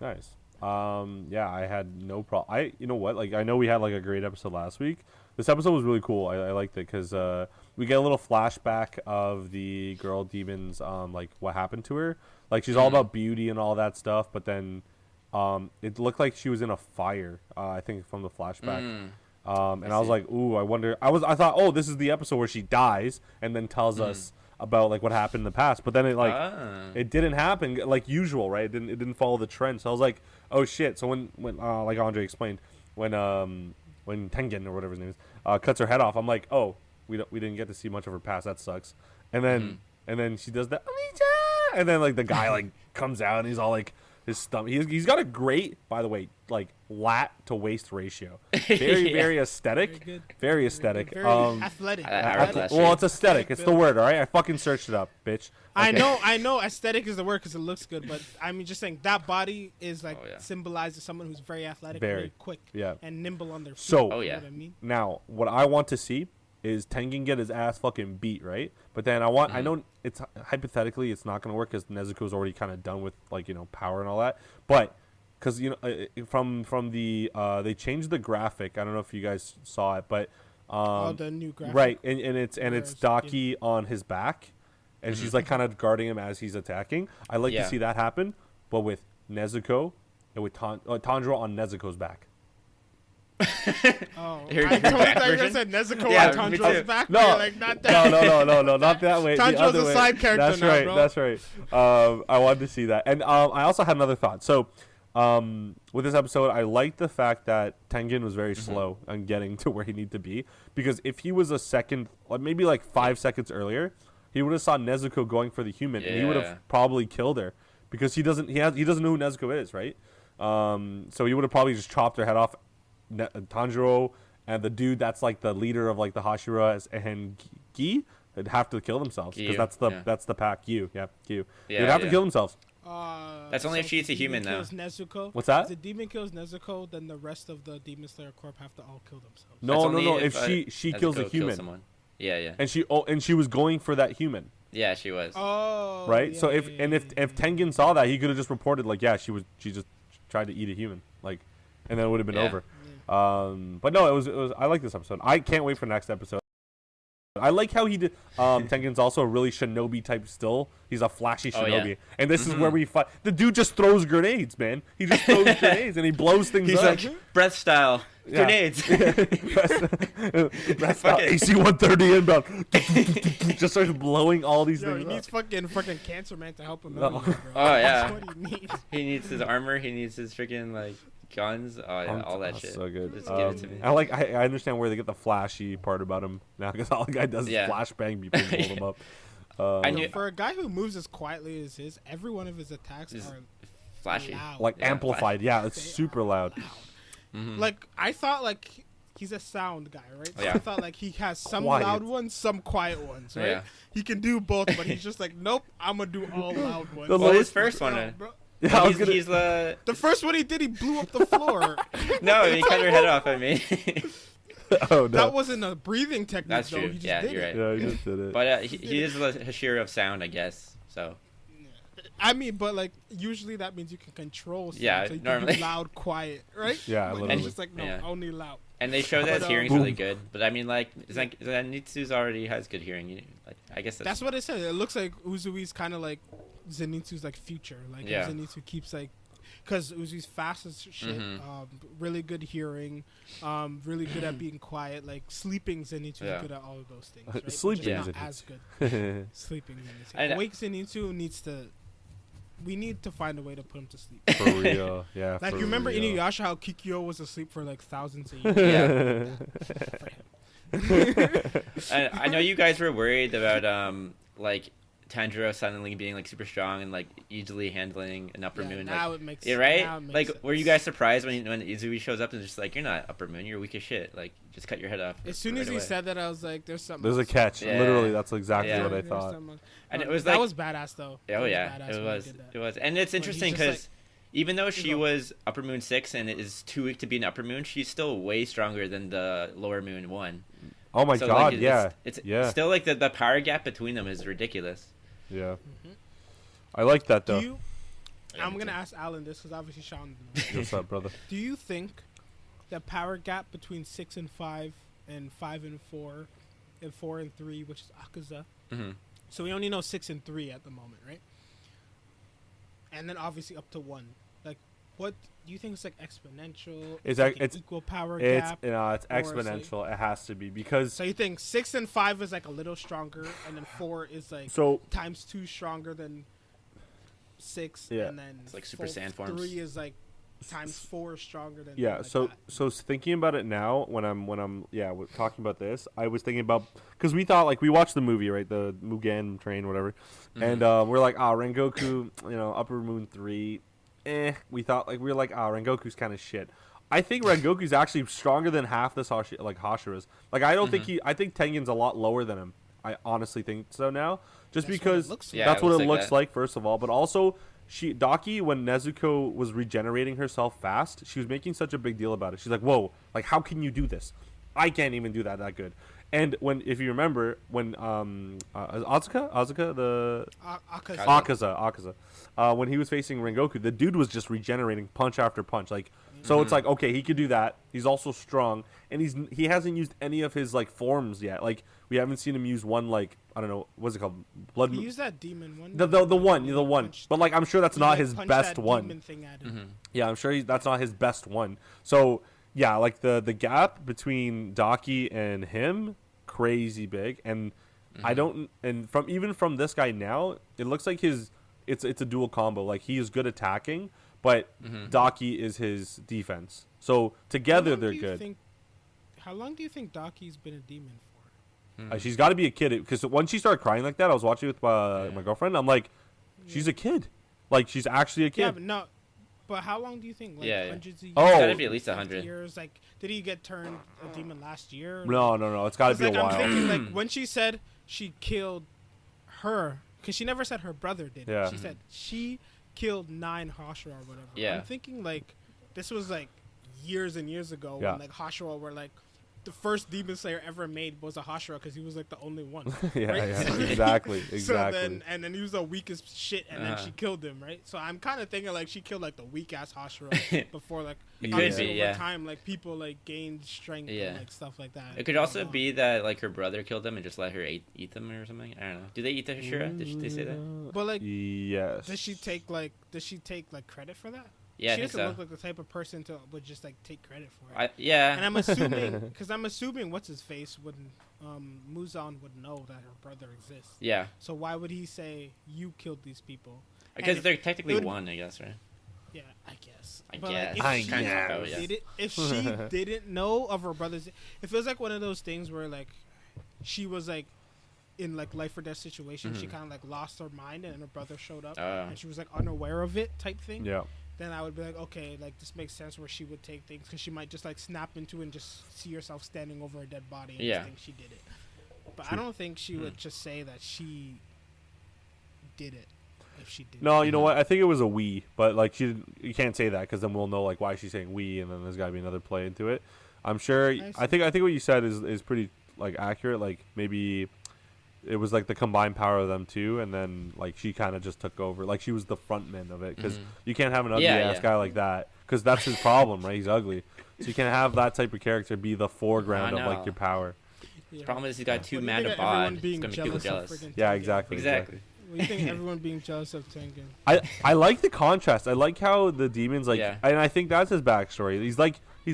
Nice. Yeah, I had no problem. You know what? Like, I know we had like a great episode last week. This episode was really cool. I liked it because we get a little flashback of the girl demons, like what happened to her. Like, she's all about beauty and all that stuff, but then it looked like she was in a fire. I think from the flashback. And I was like, ooh, I wonder. I thought, oh, this is the episode where she dies and then tells us about like what happened in the past. But then it didn't happen like usual, right? It didn't follow the trend. So I was like, oh shit. So when like Andre explained, when Tengen or whatever his name is cuts her head off, I'm like, oh, we didn't get to see much of her past. That sucks. And then she does that, and then like the guy like comes out and he's all like his stomach. He's got a great, by the way, like lat to waist ratio. Very very aesthetic. Very aesthetic. Very athletic. Well, it's aesthetic. It's the word. All right. I fucking searched it up, bitch. Okay. I know. Aesthetic is the word because it looks good, but I mean, just saying that body is like symbolizes someone who's very athletic, very quick, and nimble on their feet. So, you know what I mean? Now what I want to see is Tengen get his ass fucking beat, right? But then I know it's hypothetically it's not going to work because Nezuko's already kind of done with like, you know, power and all that. But because, you know, from the they changed the graphic. I don't know if you guys saw it, but the new graphic, right? And it's Daki on his back, and she's like kind of guarding him as he's attacking. I like to see that happen, but with Nezuko and with Tanjiro on Nezuko's back. I thought you said Nezuko on Tanjiro's back. No, like, not that. No, not that way. Tanjiro's a side character now, bro. That's right. I wanted to see that, and I also had another thought. So, with this episode, I liked the fact that Tengen was very slow on getting to where he needed to be, because if he was a second, maybe like 5 seconds earlier, he would have saw Nezuko going for the human, and he would have probably killed her, because he doesn't know who Nezuko is, right? So he would have probably just chopped her head off. Tanjiro and the dude that's like the leader of like the Hashiras and Gi, they'd have to kill themselves because that's the pack. They'd have to kill themselves. That's only if she's a human though. Nezuko. What's that? If the demon kills Nezuko, then the rest of the Demon Slayer Corp have to all kill themselves. No. If she kills a human. And she was going for that human. Yeah, she was. Oh. Right. So if Tengen saw that, he could have just reported like, yeah, she just tried to eat a human, like, and then it would have been over. But no, it was. I like this episode. I can't wait for next episode. I like how he did. Tengen's also a really shinobi type. Still, he's a flashy shinobi, and this is where we fight. The dude just throws grenades, man. He just throws grenades and he blows things up. He's like breath style grenades. Breath style AC-130 inbound. Just starts blowing all these things. He needs up. fucking Cancer Man to help him out. Bro. That's what he needs. He needs his armor. He needs his freaking like guns. All that shit. So good. Just give it to me. I understand where they get the flashy part about him now, because all the guy does is flashbang people and hold him up. For a guy who moves as quietly as his, every one of his attacks are flashy, loud. Like amplified. Yeah, it's super loud. Like I thought, like he's a sound guy, right? So yeah. I thought like he has some loud ones, some quiet ones, right? Yeah. He can do both, but he's just like, nope, I'm gonna do all loud ones. Well, his first one. Bro. Yeah, he's the first one he did. He blew up the floor. No, he cut her head off. I mean, oh no, that wasn't a breathing technique. That's though. true. He just Yeah, did you're it. right. Yeah, he just did it. But he is the Hashira of sound, I guess. So. I mean, but like usually that means you can control sound. Yeah, so you normally. can do loud, quiet, right? Yeah, but literally. he's just like no, only loud. And they show that his hearing's really good, but I mean, like Zenitsu's already has good hearing. Like, I guess that's what it said. It looks like Uzui's kind of like Zenitsu's like future. Like Zenitsu keeps like, because Uzui's fast as shit, really good hearing, really good at being quiet. Like sleeping, Zenitsu's good at all of those things. Right? Sleeping not as good. Sleeping Zenitsu. Awake Zenitsu needs to. We need to find a way to put him to sleep. For real, yeah. Like you remember Inuyasha, how Kikyo was asleep for like thousands of years. And I know you guys were worried about like Tanjiro suddenly being like super strong and like easily handling an upper moon. Now like, it makes right. Now it makes like, sense. were you guys surprised when Izui shows up and just like, you're not upper moon, you're weak as shit. Like, just cut your head off. As soon as he said that, I was like, there's something. There's a catch. Yeah. Literally, that's exactly what I thought. And it was that like, was badass though. Oh yeah, it was, and it's interesting because even though she was upper moon 6 and is too weak to be an upper moon, she's still way stronger than the lower moon 1. Oh my god, like, it's still like the power gap between them is ridiculous. Yeah. I like that though. I'm going to ask Alan this because obviously Sean knows. What's up, brother? Do you think the power gap between 6 and 5 and 5 and 4 and 4 and 3, which is Akaza, so we only know 6 and 3 at the moment, right? And then obviously up to 1. Like, what do you think is like exponential? It's equal power gap. It's exponential. It has to be because. So you think 6 and 5 is like a little stronger, and then 4 is like times 2 stronger than 6, and then it's like Super Saiyan forms. 3 is like times 4 stronger than so thinking about it now when I'm talking about this, I was thinking about because we thought like we watched the movie, right, the Mugen Train whatever, and we're like Rengoku, Upper Moon 3, we thought like we were like Rengoku's kind of shit. I think Rengoku's actually stronger than half this Hashira's. Like I don't think I think Tengen's a lot lower than him. I honestly think so now, just because that's what it looks like first of all, but also Daki, when Nezuko was regenerating herself fast, she was making such a big deal about it. She's like, whoa, like how can you do this? I can't even do that good. And if you remember when Akaza, when he was facing Rengoku, the dude was just regenerating punch after punch. Like so it's like, okay, he could do that. He's also strong, and he hasn't used any of his like forms yet. Like we haven't seen him use one, like I don't know, what's it called? Blood. He used that demon one. The one. But like I'm sure that's not his best one. Yeah, I'm sure that's not his best one. So yeah, like the gap between Daki and him, crazy big. And I don't, and from this guy now, it looks like it's a dual combo. Like he is good attacking, but Daki is his defense. So together they're good. How long do you think Daki's been a demon for? She's got to be a kid, because when she started crying like that, I was watching with my girlfriend. I'm like, she's a kid. Like she's actually a kid. Yeah, but no. But how long do you think? Like hundreds of years? It's gotta be at least 100 years. Like, did he get turned a demon last year? No. It's got to be a while. I'm thinking, like, when she said she killed her, because she never said her brother did. Yeah. She said she killed 9 Hashira or whatever. Yeah. I'm thinking, like, this was, like, years and years ago when, like, Hashira were, like, the first Demon Slayer ever made was a Hashira because he was like the only one. Exactly. So then he was the weakest shit, and then she killed him, right? So I'm kind of thinking like she killed like the weak ass Hashira before, like over time, like people like gained strength and like stuff like that. It could also be that like her brother killed them and just let her eat them or something. I don't know. Do they eat the Hashira? Did they say that? But like, yes. Does she take like credit for that? Yeah, she doesn't look like the type of person would just like take credit for it. And I'm assuming what's his face Muzan would know that her brother exists. Yeah. So why would he say you killed these people? Because they're technically one, I guess, right? Yeah, I guess. If she didn't know of her brother's, it feels like one of those things where like she was like in like life or death situation. She kind of like lost her mind, and her brother showed up, and she was like unaware of it, type thing. Yeah. Then I would be like, okay, like this makes sense where she would take things because she might just like snap into and just see herself standing over a dead body and just think she did it. But I don't think she would just say that she did it if she did. No, you know what? I think it was a we, but like you can't say that because then we'll know like why she's saying we, and then there's got to be another play into it. I'm sure. I think what you said is pretty like accurate. Like maybe it was like the combined power of them two, and then like she kind of just took over. Like she was the frontman of it, because you can't have an ugly ass guy like that, because that's his problem, right? He's ugly, so you can't have that type of character be the foreground of like your power. The problem is he's got too mad a bod. It's gonna make people jealous. Yeah, exactly. What do you think? Everyone being jealous of Tengen. I like the contrast. I like how the demons like, and I think that's his backstory. He's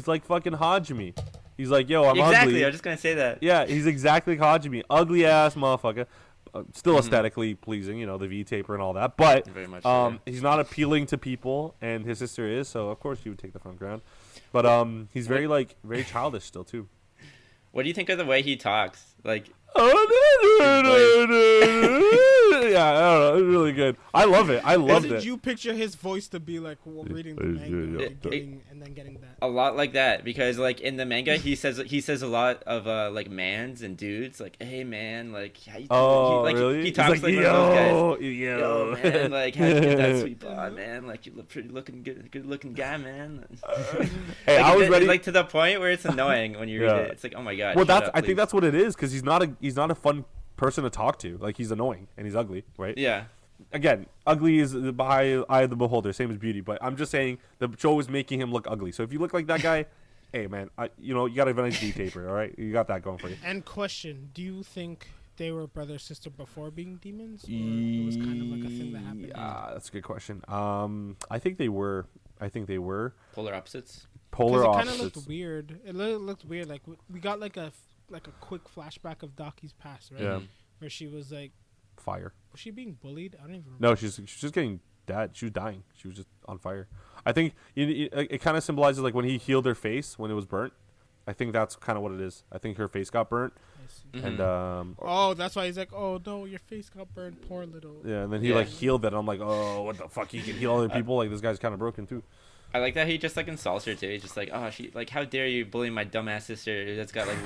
like fucking Hajime. He's like, yo, I'm ugly. Exactly, I was just gonna say that. Yeah, he's exactly Hajime. Ugly ass motherfucker. Still aesthetically pleasing, the V-taper and all that. But very much he's not appealing to people, and his sister is, so of course he would take the front ground. But he's very childish still, too. What do you think of the way he talks? Like... Yeah, I don't know. It's really good. I love it. What did you picture his voice to be like reading the manga and then getting that? A lot like that, because like in the manga he says a lot of like mans and dudes, like, hey man, like how you doing? Really? He talks like one of those guys. Yo man, like how'd you get that sweet bod, man? Like you look pretty good looking guy, man. Hey, like, I was ready. Like to the point where it's annoying when you read it. It's like, oh my god. Well, I think that's what it is, because he's not a fun person to talk to. Like he's annoying and he's ugly, right? Yeah. again, ugly is the eye of the beholder, same as beauty. But I'm just saying the show is making him look ugly. So if you look like that guy, hey man, you got a nice D taper, all right? You got that going for you. And question: do you think they were brother sister before being demons, or it was kind of like a thing that happened? Yeah, that's a good question. I think they were. Polar opposites. Polar It opposites. kind of looked weird. It looked weird. Like we got like a quick flashback of Daki's past, right? Yeah. Where she was like, Fire. was she being bullied? I don't even remember. No, she's just getting dead. She was dying. She was just on fire. I think it kind of symbolizes like when he healed her face when it was burnt. I think that's kind of what it is. I think her face got burnt, and oh, that's why he's like, oh no, your face got burned, poor little. yeah, and then he like healed it. And I'm like, oh, what the fuck? He can heal other people. Like this guy's kind of broken too. I like that he just like insults her too. He's just like, oh, how dare you bully my dumbass sister that's got like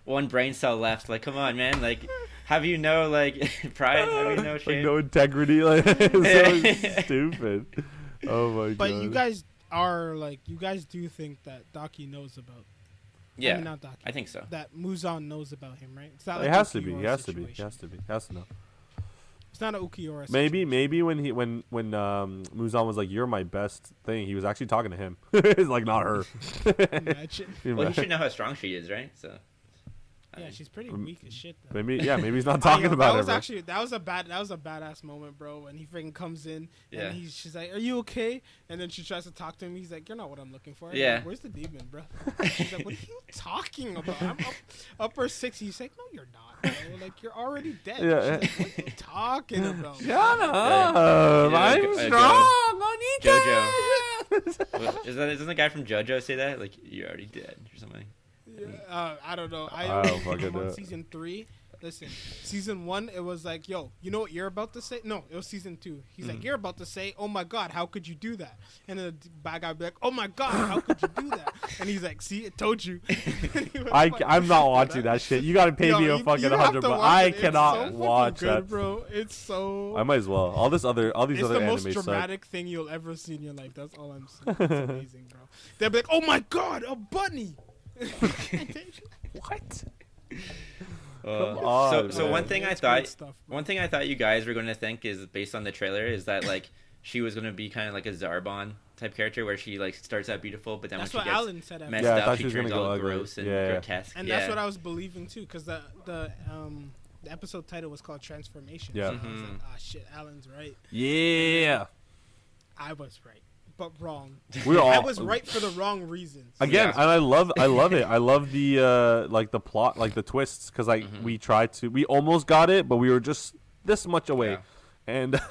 one brain cell left? Like, come on, man. Like, have you no like pride? Have you no shame? Like no integrity. Like it's so stupid. Oh my god. But you guys do think that Daki knows about? Yeah, I mean, not Daki. I think so. That Muzan knows about him, right? It's not It like has to be. Ukiyora's He has to be. He situation. has to be. He has to know. It's not an Ukiora. Maybe when Muzan was like, "You're my best thing," he was actually talking to him. It's like not her. Imagine. Well, he should know how strong she is, right? So. Yeah, she's pretty weak as shit. Though. Maybe he's not talking about her. That was a badass moment, bro. When he freaking comes in and she's like, "Are you okay?" And then she tries to talk to him. He's like, "You're not what I'm looking for." Yeah. Like, where's the demon, bro? She's like, "What are you talking about? I'm upper 60." He's like, "No, you're not. Bro. Like you're already dead." Yeah. She's like, "What are you talking about?" Shut up! I'm strong. JoJo. Doesn't the guy from JoJo say that? Like, you're already dead or something. I don't know. I don't fucking know. On season 3. Listen, season 1, it was like, yo, you know what you're about to say? No, it was season 2. He's like, you're about to say, oh my god, how could you do that? And then the bad guy would be like, oh my god, how could you do that? And he's like, see, it told you. I'm not watching that shit. You gotta pay me a fucking $100, but I cannot watch that, bro. It's so. I might as well. All these other it's other the most animes dramatic thing you'll ever see in your life. That's all I'm saying. It's amazing, bro. They'll be like, oh my god, a bunny. What? So one thing It's I great thought stuff, bro. one thing I thought you guys were going to think is based on the trailer is that like she was going to be kind of like a Zarbon type character where she like starts out beautiful but then That's when what she gets Alan said. messed Yeah, I up thought she she was turns gonna go all ugly. gross and Yeah. grotesque. And that's what I was believing too, because the episode title was called Transformation. Yeah. So I was like, ah, shit, Alan's right. Yeah. I was right, but wrong. We're all. I was right for the wrong reasons. Again, Yeah. and I love it. I love the like the plot, like the twists, because like we almost got it, but we were just this much away, Yeah. and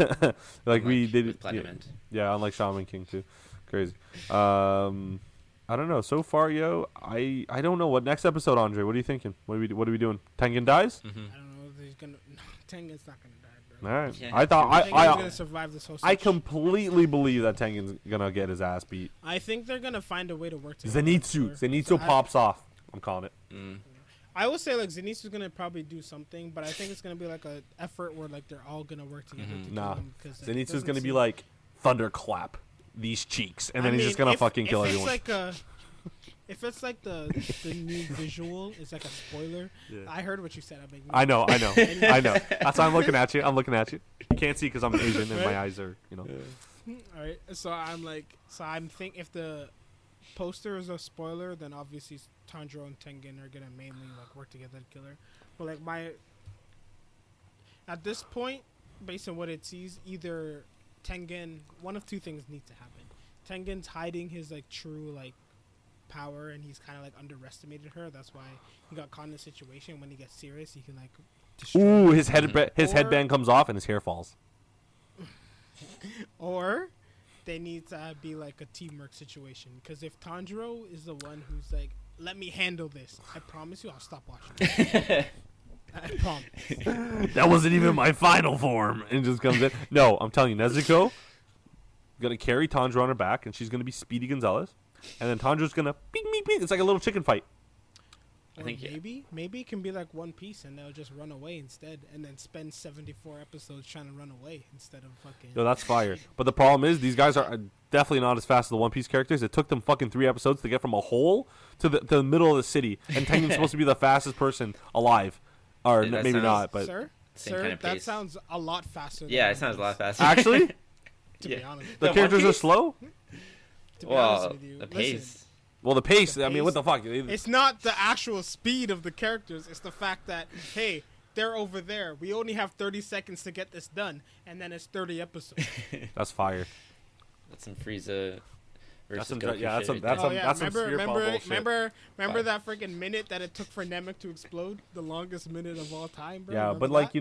like we did. with Platinum End. Yeah, unlike Shaman King too, crazy. I don't know. So far, yo, I don't know what next episode, Andre. What are you thinking? What are we doing? Tengen dies? I don't know if he's gonna. No, Tengen's not gonna die, bro. All right. Yeah. I thought Tengen's I gonna survive this whole. I section. completely believe that Tengen's gonna get his ass beat. I think they're gonna find a way to work together. Zenitsu So pops off. I'm calling it. I would say like Zenitsu's gonna probably do something, but I think it's gonna be like a effort where like they're all gonna work together. To Nah, kill him, 'cause, like, it Zenitsu's doesn't gonna be seem- like thunderclap these cheeks, and I then he's mean, just gonna if- fucking kill if everyone. It's like if it's like the new visual, it's like a spoiler. Yeah. I heard what you said. I know. I know. That's why I'm looking at you. You can't see because I'm Asian and my eyes are, All right, so I'm think if the poster is a spoiler, then obviously Tanjiro and Tengen are gonna mainly like work together to kill her. But like at this point, based on what it sees, either Tengen, one of two things need to happen. Tengen's hiding his like true like power, and he's kind of like underestimated her. That's why he got caught in a situation. When he gets serious, he can like destroy Ooh, her. his headband comes off and his hair falls. Or they need to be like a teamwork situation. Because if Tanjiro is the one who's like, let me handle this, I promise you I'll stop watching. I promise. That wasn't even my final form, and just comes in. No, I'm telling you, Nezuko gonna carry Tanjiro on her back, and she's gonna be Speedy Gonzalez, and then Tanjiro's gonna beep, beep, beep. It's like a little chicken fight. Or maybe it can be like One Piece, and they'll just run away instead, and then spend 74 episodes trying to run away instead of fucking. No, that's fire. But the problem is, these guys are definitely not as fast as the One Piece characters. It took them fucking 3 episodes to get from a hole to the middle of the city, and Tengen's supposed to be the fastest person alive, or Dude, that maybe sounds- not. But Sir? same Sir, kind of that pace. sounds a lot faster. Yeah, than it sounds a lot faster. Actually, To Yeah. be honest, the The characters One are Piece? slow. to be honest Well, with you, the listen, pace. Well, the pace. The I mean, what pace- the fuck? it's not the actual speed of the characters. It's the fact that hey, they're over there. We only have 30 seconds to get this done, and then it's 30 episodes. That's fire. That's some Frieza versus some- Goku yeah, that's shit some- right that's there. Oh yeah, that's some remember, spear remember, bullshit. remember, remember Fine. that freaking minute that it took for Namek to explode, the longest minute of all time, bro. Yeah, Remember but like that?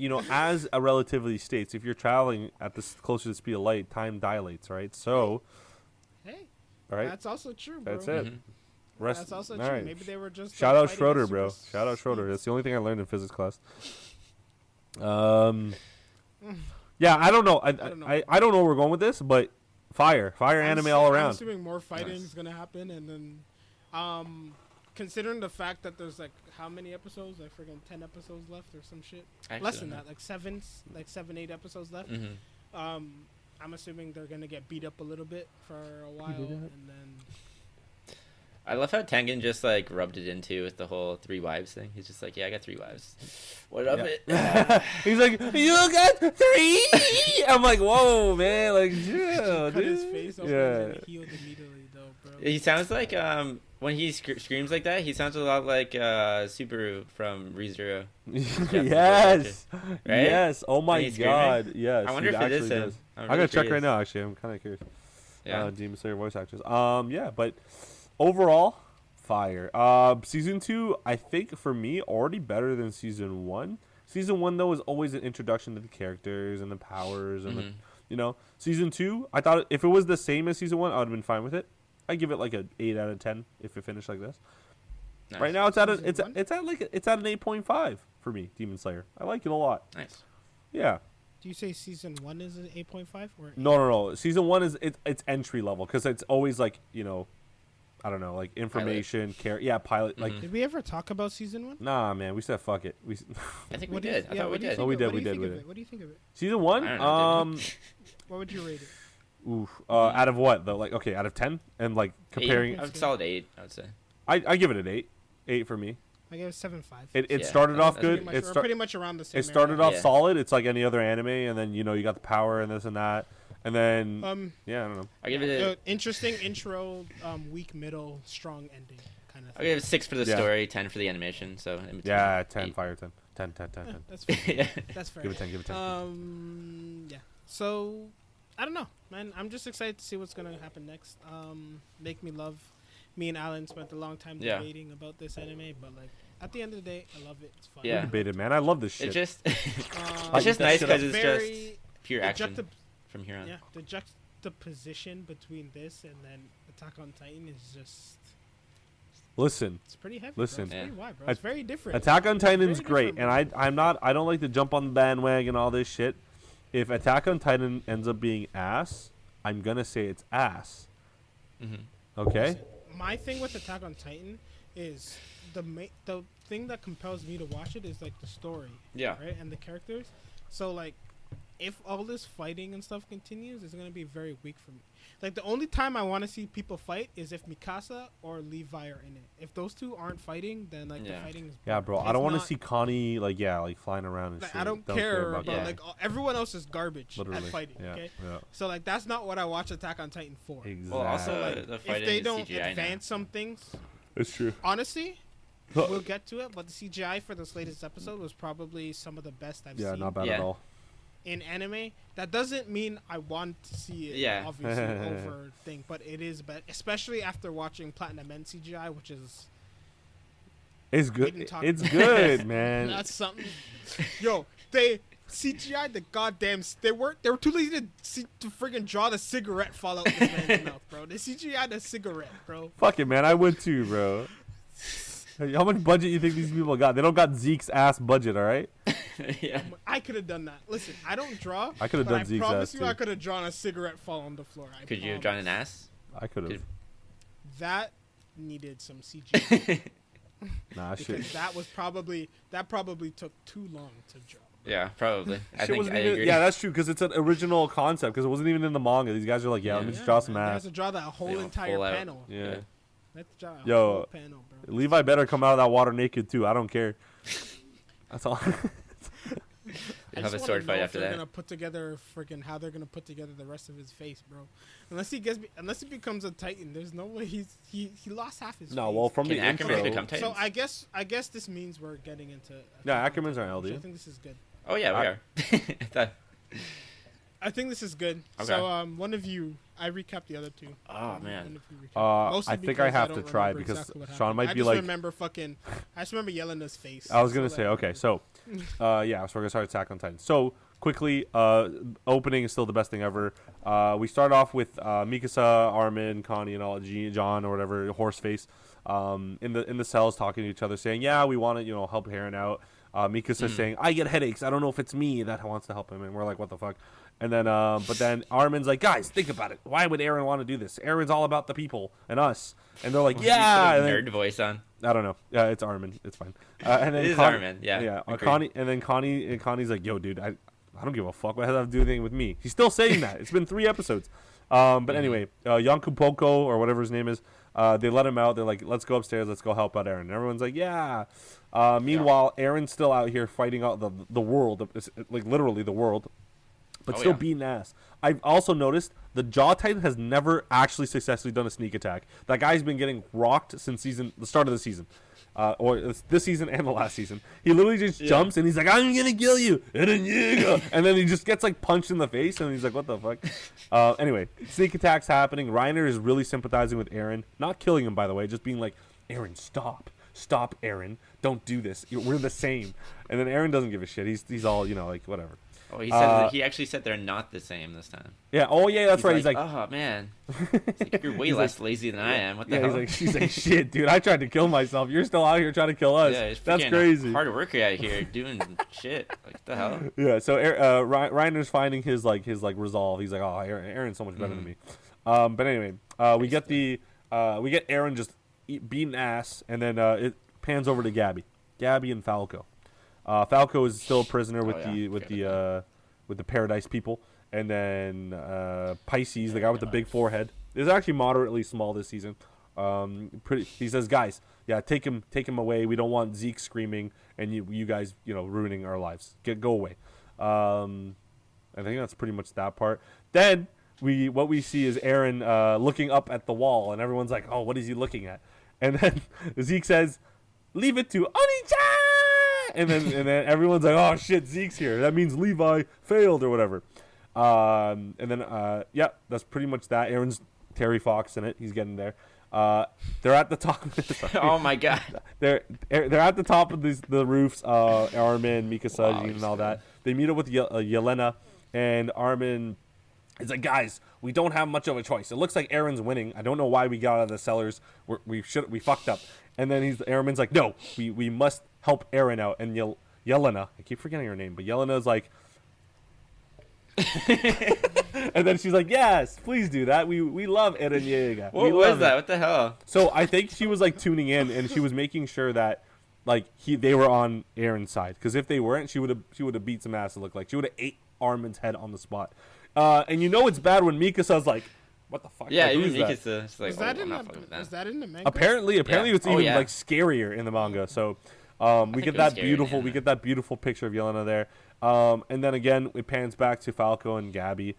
you know, as a relativity states, if you're traveling at this closer to the speed of light, time dilates, right? So, Hey, all right, that's also true, bro. that's it. Mhm. Rest. That's also all true. right. Maybe they were just Shout like, out fighting Schroeder, at bro. super Shout out Schroeder. speeds. That's the only thing I learned in physics class. Yeah, I don't know. I don't know. don't know where we're going with this, but fire anime all I'm around. assuming more fighting is Nice. gonna happen, and then, considering the fact that there's like how many episodes? Like freaking 10 episodes left or some shit. Actually, Less I than don't that, like seven, 8 episodes left. know. Mhm. I'm assuming they're gonna get beat up a little bit for a while, do that? and then I love how Tengen just like rubbed it into with the whole 3 wives thing. He's just like, yeah, I got 3 wives. What of it? He's like, you got 3. I'm like, whoa, man, like, chill, cut dude. his face open Yeah. and then healed immediately, though, bro. He sounds like when he screams like that. He sounds a lot like Subaru from ReZero. Yes. Right? Yes. Oh my When he's screaming? god. Yes. I wonder he if it is actually him. does. I'm I really gotta check right curious. now. Actually, I'm kind of curious. Yeah. Demon Slayer voice actors. Yeah, but overall, fire. Season 2, I think for me, already better than season 1. Season 1 though was always an introduction to the characters and the powers and the, Mhm. you know. Season 2, I thought if it was the same as season 1, I would have been fine with it. I give it like an 8 out of 10 if it finished like this. Nice. Right now, it's at Season one? it's at an 8.5 for me. Demon Slayer. I like it a lot. Nice. Yeah. Do you say season 1 is an 8.5 or? No. Season 1 is it's entry level because it's always like, you know, I don't know, like information, pilot. Like, Mhm. Did we ever talk about season 1? nah, man, we said fuck it. We I think What we do you- did. I yeah, thought we what do you did. think we of- did, what do we you did, think we of did. it? What do you think of it? Season 1, I don't know, didn't What would you rate it? out of what though? Like, okay, out of 10, and like comparing, A solid 8, I would say. I give it an 8 for me. I gave it 7.5. It Yeah, started off that's good. Pretty much, we're pretty much around the same. It started area. off Yeah. solid. It's like any other anime, and then you know you got the power and this and that, and then yeah, I don't know. I give it Interesting intro, weak middle, strong ending kind of I thing. give it 6 for the Yeah. story, 10 for the animation. So in between, Yeah, 10, 8. fire 10, 10, 10, 10, 10. That's fair. Yeah. That's fair. Give it 10, give it 10. Yeah. So I don't know, man. I'm just excited to see what's gonna happen next. Make me love. Me and Alan spent a long time Yeah. debating about this anime, but like at the end of the day, I love it. It's fun. Yeah. Debated, man. I love this It shit. just Um, it's just that nice shit because up. it's very just pure the action juxta- from here on. yeah, the juxtaposition between this and then Attack on Titan is just Listen, it's pretty heavy. Listen. Bro. It's pretty Yeah. wide, bro. It's very different. Attack on Titan's very great, and different, I don't like to jump on the bandwagon and all this shit. If Attack on Titan ends up being ass, I'm gonna say it's ass. Mm-hmm. Okay. Listen, my thing with Attack on Titan is the thing that compels me to watch it is like the story, Yeah. right, and the characters. So like, if all this fighting and stuff continues, it's gonna be very weak for me. Like the only time I want to see people fight is if Mikasa or Levi are in it. If those two aren't fighting, then like the Yeah. fighting is. Yeah, bro. I It's don't want to not- see Connie like flying around and Like, shit. I don't care about about Yeah. like everyone else is garbage Literally. at fighting. Yeah. Okay, Yeah. so like that's not what I watch Attack on Titan for. Exactly. Well, also Like, the if fighting they is don't CGI advance some things, it's true. honestly, we'll get to it. But the CGI for this latest episode was probably some of the best I've Yeah, seen not bad Yeah. at all. in anime. That doesn't mean I want to see it. Yeah. Obviously over thing, but it is bad, especially after watching Platinum Men CGI, which is It's didn't good. talk It's about good, man. that's something. Yo, they CGI the goddamn. They were too lazy to friggin' draw the cigarette fall out this man's mouth, bro. They CGI the cigarette, bro. Fuck it, man. I would too, bro. Hey, how much budget you think these people got? They don't got Zeke's ass budget, all right? Yeah. I could have done that. Listen, I don't draw. I could have but done Zeke's I promise ass you, too. I could have drawn a cigarette fall on the floor. Could you have drawn an ass? I could have. Could- That needed some CGI Nah, shit. because that probably took too long to draw. Yeah, probably. I Shit think wasn't I even- agree. yeah, that's true because it's an original concept because it wasn't even in the manga. These guys are like, yeah, let me Yeah. just draw some man, they ass. had to draw that whole They went entire full out. panel. Yeah. Let's draw a Yo, whole panel, bro. Levi better come out of that water naked too. I don't care. That's all. You'll have a sword fight after that. They're gonna put together freaking how they're gonna put together the rest of his face, bro. Unless he becomes a Titan, there's no way he lost half his. No, face. well, from Can the Ackermans intro. become Titans? So I guess this means we're getting into. Yeah, Ackermans are LD. I think this is good. Oh yeah, we are. I think this is good. Okay. So one of you, I recapped the other two. Oh man. One of you recapped. Mostly I think because I have don't to try remember because exactly what Sean happened. might be I just remember Yelena's face. I was gonna So say, that- okay, so, yeah, so we're gonna start Attack on Titan. So quickly, opening is still the best thing ever. We start off with Mikasa, Armin, Connie, and all John or whatever, Horseface, in the cells talking to each other, saying, yeah, we want to help Aaron out. Mikasa saying, I get headaches. I don't know if it's me that wants to help him, and we're like, what the fuck? And then, but then Armin's like, guys, think about it. Why would Aaron want to do this? Aaron's all about the people and us. And they're like, yeah. And then, Nerd voice on. I don't know. Yeah, it's Armin. It's fine. And then It is Armin. Yeah. Yeah. Connie's like, yo, dude, I don't give a fuck. What has that to do anything with me? He's still saying that. It's been 3 episodes. But anyway, Yankupoko or whatever his name is, they let him out. They're like, let's go upstairs. Let's go help out Aaron. And everyone's like, yeah. Meanwhile, Aaron's still out here fighting out the world, like literally the world, but still beating ass. I've also noticed the Jaw Titan has never actually successfully done a sneak attack. That guy's been getting rocked since the start of the season. Or this season and the last season. He literally just jumps and he's like, I'm gonna kill you. And then he just gets like punched in the face and he's like, what the fuck? Anyway, sneak attacks happening. Reiner is really sympathizing with Aaron. Not killing him, by the way, just being like, Aaron, stop. Stop, Aaron. Don't do this. We're the same. And then Aaron doesn't give a shit. He's all, like, whatever. Oh, he actually said they're not the same this time. Yeah. Oh, yeah, that's right. He's like, oh, man. You're way less lazy than I am. What the hell? He's like, shit, dude, I tried to kill myself. You're still out here trying to kill us. Yeah, that's crazy. Hard worker out here doing shit. Like, what the hell? Yeah, so Reiner's finding his resolve. He's like, oh, Aaron's so much better than me. But anyway, we get Aaron just beating ass, and then it pans over to Gabby and Falco. Falco is still a prisoner with the Paradise people, and then Pisces, the guy with the big forehead, is actually moderately small this season. He says, guys, yeah, take him away. We don't want Zeke screaming and you guys, ruining our lives. Go away. I think that's pretty much that part. Then what we see is Aaron looking up at the wall, and everyone's like, oh, what is he looking at? And then Zeke says, leave it to Oni-Chaaan! And then everyone's like, oh shit, Zeke's here. That means Levi failed or whatever. And then that's pretty much that. Aaron's Terry Fox in it. He's getting there. They're at the top. Oh my god. They're at the top of the roofs. Armin, Mikasa, Jean, and all that. They meet up with Yelena, and Armin is like, guys, we don't have much of a choice. It looks like Aaron's winning. I don't know why we got out of the cellars. We fucked up. And then Aaron's like, no, we must help Aaron out. And Yelena, I keep forgetting her name, but Yelena's like, and then she's like, yes, please do that. We love Eren Yeager. What was that? What the hell? So I think she was like tuning in, and she was making sure that like they were on Aaron's side, because if they weren't, she would have beat some ass. It looked like she would have ate Armin's head on the spot. And it's bad when Mikasa's like, what the fuck? Yeah, like, even Mikasa. Like, Is that in the manga? Apparently, it's even yeah. like scarier in the manga. So we get that beautiful picture of Yelena there. And then again, it pans back to Falco and Gabby.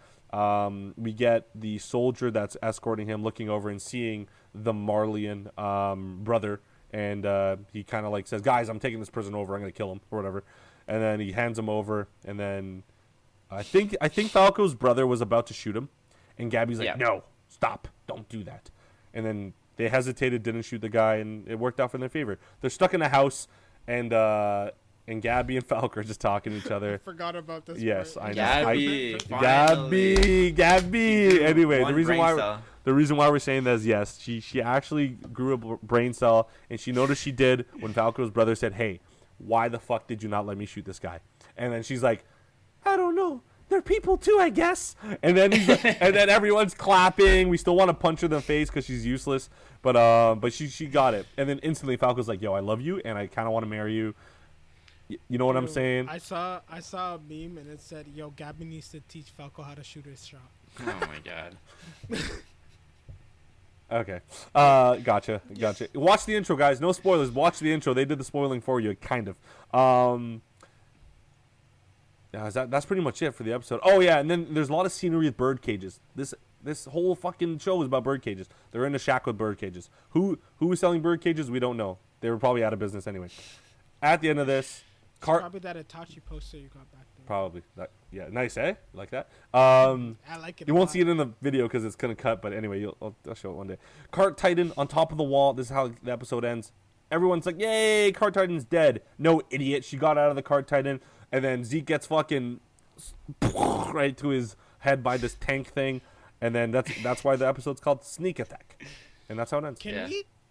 We get the soldier that's escorting him looking over and seeing the Marleyan brother, and he kind of like says, guys, I'm taking this person over, I'm gonna kill him or whatever. And then he hands him over, and then I think Falco's brother was about to shoot him, and Gabby's like, no, stop, don't do that. And then they hesitated, didn't shoot the guy, and it worked out for their favor. They're stuck in a house, and Gabby and Falco are just talking to each other. I forgot about this. Yes, part. I know. Gabby. Anyway, the reason why we're saying that is, yes, she actually grew a brain cell, and she noticed she did when Falco's brother said, hey, why the fuck did you not let me shoot this guy? And then she's like, I don't know. They're people too, I guess. And then and then everyone's clapping. We still want to punch her in the face because she's useless, but she got it. And then instantly Falco's like, yo, I love you, and I kind of want to marry you. You know what I'm saying? I saw a meme and it said, yo, Gabby needs to teach Falco how to shoot his shot. Oh my god. Okay. Gotcha. Watch the intro, guys. No spoilers. Watch the intro. They did the spoiling for you, kind of. Yeah, that's pretty much it for the episode. Oh yeah, and then there's a lot of scenery with bird cages. This whole fucking show is about bird cages. They're in a shack with bird cages. Who was selling bird cages? We don't know. They were probably out of business anyway. At the end of this, probably that Itachi poster you got back there. Probably that. Yeah, nice, eh? Like that. I like it. You won't see it in the video because it's gonna cut. But anyway, I'll show it one day. Cart Titan on top of the wall. This is how the episode ends. Everyone's like, "Yay, Cart Titan's dead." No, idiot. She got out of the Cart Titan, and then Zeke gets fucking right to his head by this tank thing, and then that's why the episode's called Sneak Attack, and that's how it ends.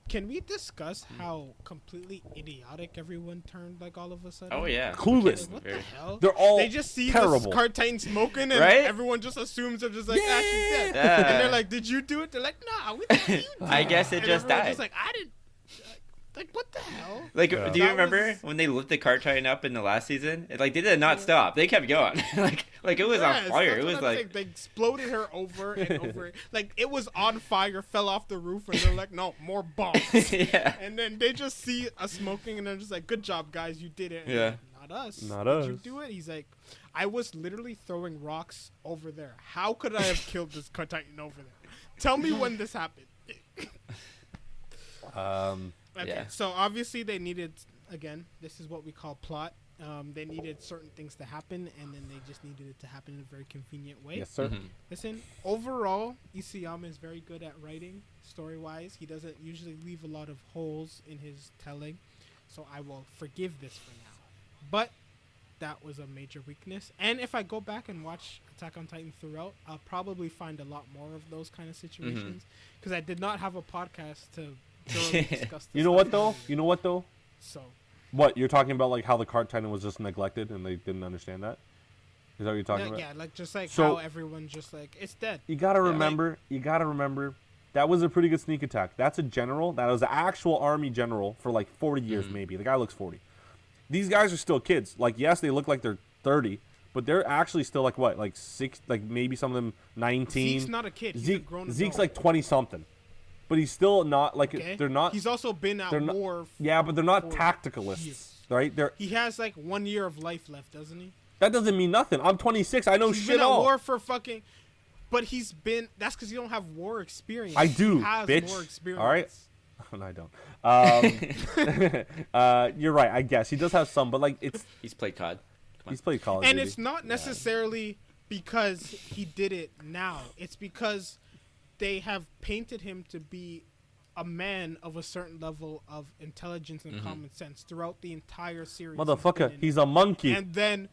Can we discuss how completely idiotic everyone turned like all of a sudden? Oh yeah, clueless. Like, what the hell? They're all they just see terrible. this Cart Titan smoking, and right? everyone just assumes they're just like, she's dead. Yeah. And they're like, "Did you do it?" They're like, "Nah, we thought you did." I guess it and just died. Just like, I didn't. Like, what the hell? Like, do you remember when they lit the Cart Titan up in the last season? Like, they did not stop. They kept going. like it was on fire. It was like they exploded her over and over. Like, it was on fire, fell off the roof, and they're like, "No, more bombs." Yeah. And then they just see us smoking, and they're just like, "Good job, guys, you did it." And Yeah. like, not us. Not Did us. you do it? He's like, "I was literally throwing rocks over there. How could I have killed this Cart Titan over there? Tell me when this happened." Okay, Yeah. so obviously they needed, again, this is what we call plot. They needed certain things to happen, and then they just needed it to happen in a very convenient way. Yes, sir. Mhm. Listen, overall, Isayama is very good at writing, story-wise. He doesn't usually leave a lot of holes in his telling, so I will forgive this for now. But that was a major weakness. And if I go back and watch Attack on Titan throughout, I'll probably find a lot more of those kind of situations, because I did not have a podcast to thoroughly discuss this. You know what though? So What you're talking about, like how the Cart Titan was just neglected and they didn't understand that? Is that what you're talking about? yeah, like just like So- how everyone's just like, it's dead. You gotta remember. That was a pretty good sneak attack. That's a general. That was an actual army general for like 40 years, maybe. The guy looks 40. These guys are still kids. Like, yes, they look like they're 30, but they're actually still like what, like 6, like maybe some of them 19. Zeke's not a kid. He's a grown adult. Zeke's like 20 something, but he's still not like Okay. they're not. He's also been at they're not- war. Yeah, but they're not for tacticalists, years. right? He has like 1 year of life left, doesn't he? That doesn't mean nothing. I'm 26. I know He's shit been at all. war for fucking. But he's been. That's because you don't have war experience. I do, He has bitch. war experience. All right. No, I don't. You're right. I guess he does have some, but like He's played COD. he's played Call of And Duty. it's not necessarily because he did it now. It's because they have painted him to be a man of a certain level of intelligence and common sense throughout the entire series. Motherfucker, he's a monkey. And then,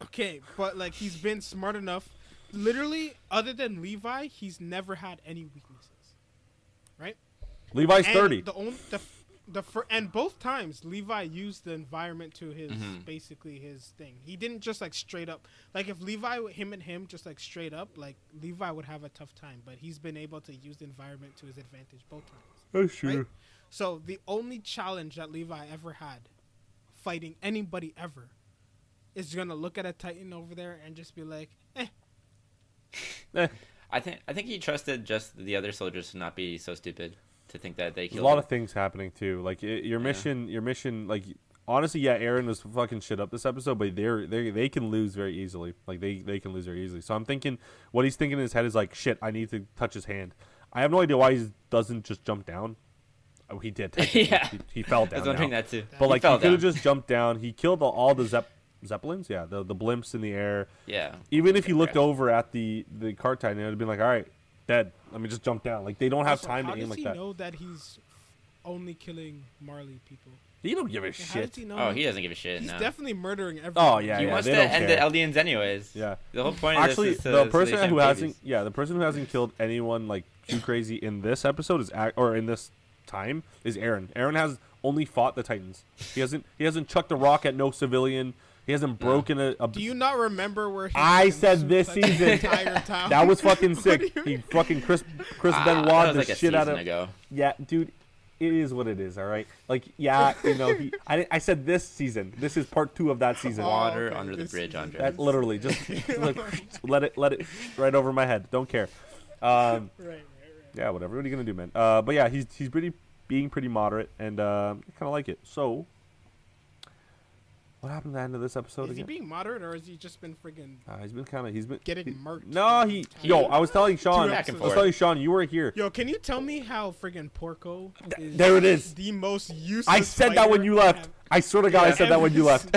okay, but like he's been smart enough. Literally, other than Levi, he's never had any weaknesses, right? Levi's And 30. And both times Levi used the environment to his basically his thing. He didn't just like straight up like if him just like straight up, like Levi would have a tough time, but he's been able to use the environment to his advantage both times. Oh, sure. Right? So the only challenge that Levi ever had fighting anybody ever is gonna look at a Titan over there and just be like, I think he trusted just the other soldiers to not be so stupid to think that they There's killed a lot him. of things happening too. Like your mission. Like honestly, yeah, Aaron was fucking shit up this episode, but they can lose very easily. Like they can lose very easily. So I'm thinking what he's thinking in his head is like, shit, I need to touch his hand. I have no idea why he doesn't just jump down. Oh, he did. Yeah. He fell I down. was wondering now. that too. But like fell he could have down. just jumped down. He killed all the Zeppelins. Yeah, the blimps in the air. Yeah. Even if he looked Yeah. over at the Cart Titan, it would have been like, all right, dead. Let me just jump down. Like they don't have also, time to how aim does like he that. know that he's only killing Marley people? He don't give a How does shit. he know? Oh, that? he doesn't give a shit. He's No. definitely murdering everyone. Oh yeah, He yeah. wants They to don't end care. the Eldians anyways. Yeah. The whole point Actually, of this is the so person they who have hasn't, babies. the person who hasn't killed anyone like too crazy in this episode or in this time is Aaron. Aaron has only fought the Titans. He hasn't chucked a rock at no civilian. He hasn't broken a. Do you not remember where he I was said in this such the season. entire town? That was fucking sick. do you He mean? fucking Chris That Benoit was the like a shit out season of. ago. Yeah, dude. It is what it is. All right. Like yeah, I said this season. This is part 2 of that season. Oh, Water okay, under the this bridge, season. Andre. That literally just like, let it right over my head. Don't care. Right. Yeah, whatever. What are you gonna do, man? But yeah, he's being pretty moderate, and I kind of like it. So What happened at the end of this episode Is he again? being moderate or has he just been friggin' He's been getting murked? No, yo, I was telling Sean. Back and I was forth. telling Sean you were here. Yo, can you tell me how friggin' Porco is There it is. the most useless I said that when you fighter left. I swear to God, I said that when you left.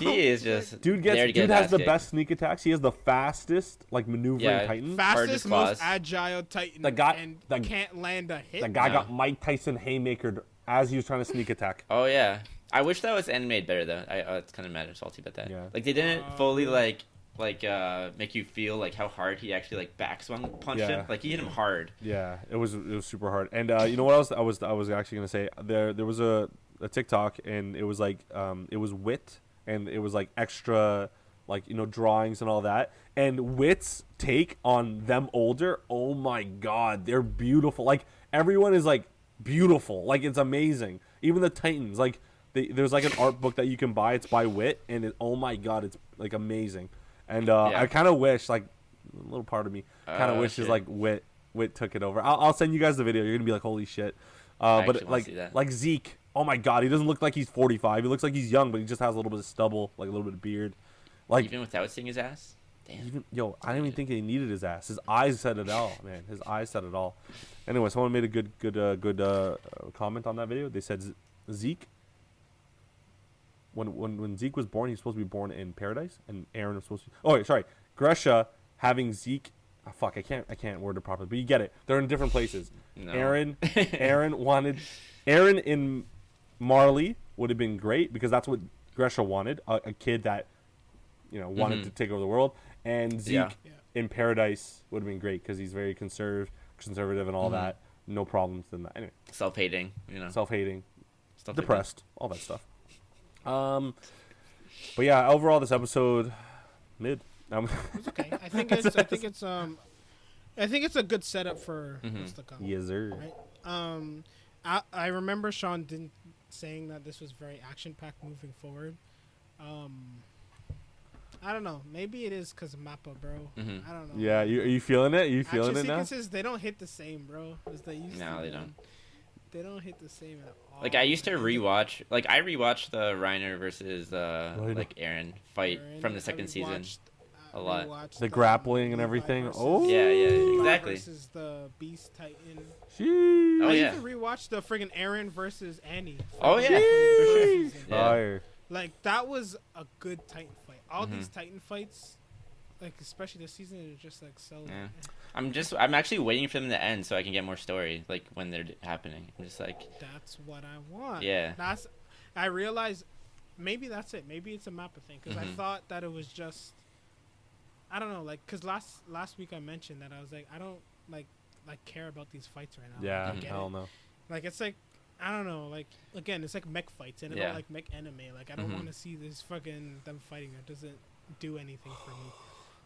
He is just Dude there to get dude has his the ass best sneak attacks. He has the fastest like maneuvering Yeah. Titan. fastest, claws. most agile Titan, The guy- and the- can't land a hit. That guy No. got Mike Tyson haymakered as he was trying to sneak attack. Oh yeah, I wish that was animated better though. It's kind of mad and salty about that. Yeah. Like they didn't fully like make you feel like how hard he actually like back swung punched Yeah. him. Like he hit him hard. Yeah, it was super hard. And you know what else I was actually gonna say? There was a TikTok and it was like it was Wit and it was like extra like drawings and all that. And Wit's take on them older, oh my God, they're beautiful. Like everyone is like beautiful. Like it's amazing. Even the Titans, like there's like an art book that you can buy. It's by Wit and oh my God, it's like amazing. And I kind of wish like a little part of me kind of wishes shit. like Wit took it over. I'll send you guys the video. You're gonna be like, holy shit. I But actually wanna see that. like Zeke, oh my God, he doesn't look like he's 45. He looks like he's young, but he just has a little bit of stubble, like a little bit of beard. Like Even without seeing his ass. Damn. I didn't even think he needed his ass. His eyes said it all, man. His eyes said it all. Anyway, someone made a good comment on that video. They said Zeke. When Zeke was born, he was supposed to be born in paradise, and Aaron was supposed to. Oh, wait, sorry, Gresha having Zeke. Oh, fuck, I can't word it properly, but you get it. They're in different places. No. Aaron wanted Aaron in Marley would have been great because that's what Gresha wanted, a kid that wanted to take over the world, and Zeke Yeah. in paradise would have been great because he's very conservative and all that. No problems in that. Anyway, Self-hating, self-hating, Stuff like that. depressed, all that stuff. But yeah, overall this episode mid. It's okay. I think it's a good setup for what's to come. Yes, sir. Right? I remember Sean saying that this was very action packed moving forward. I don't know. Maybe it is because of Mappa, bro. I don't know. Yeah, are you feeling it? You feeling Action it now? sequences, they don't hit the same, bro, as they used to. No, they man. don't. They don't hit the same at all. Like I used to rewatch. Like I rewatched the Reiner versus like Aaron fight Aaron, from the second season. I a lot. rewatched, The grappling and Levi everything. versus- Oh. Yeah, Levi exactly. Versus the Beast Titan. Sheesh. Oh, I yeah. even rewatched the friggin' Aaron versus Annie. Oh, yeah, from the for first sure. season. Yeah. Fire. Like that was a good Titan fight. All Mm-hmm. these Titan fights, like especially this season, are just like so. Yeah. I'm actually waiting for them to end so I can get more story, like when they're happening. I'm just like, That's what I want. Yeah. I realized maybe that's it. Maybe it's a Mappa thing because I thought that it was just. I don't know, like, because last week I mentioned that I was like, I don't like care about these fights right now. Yeah, I get hell it. no. Like it's like I don't know, like again, it's like mech fights and I Yeah. don't like mech anime. Like I don't want to see this fucking them fighting. It doesn't do anything for me.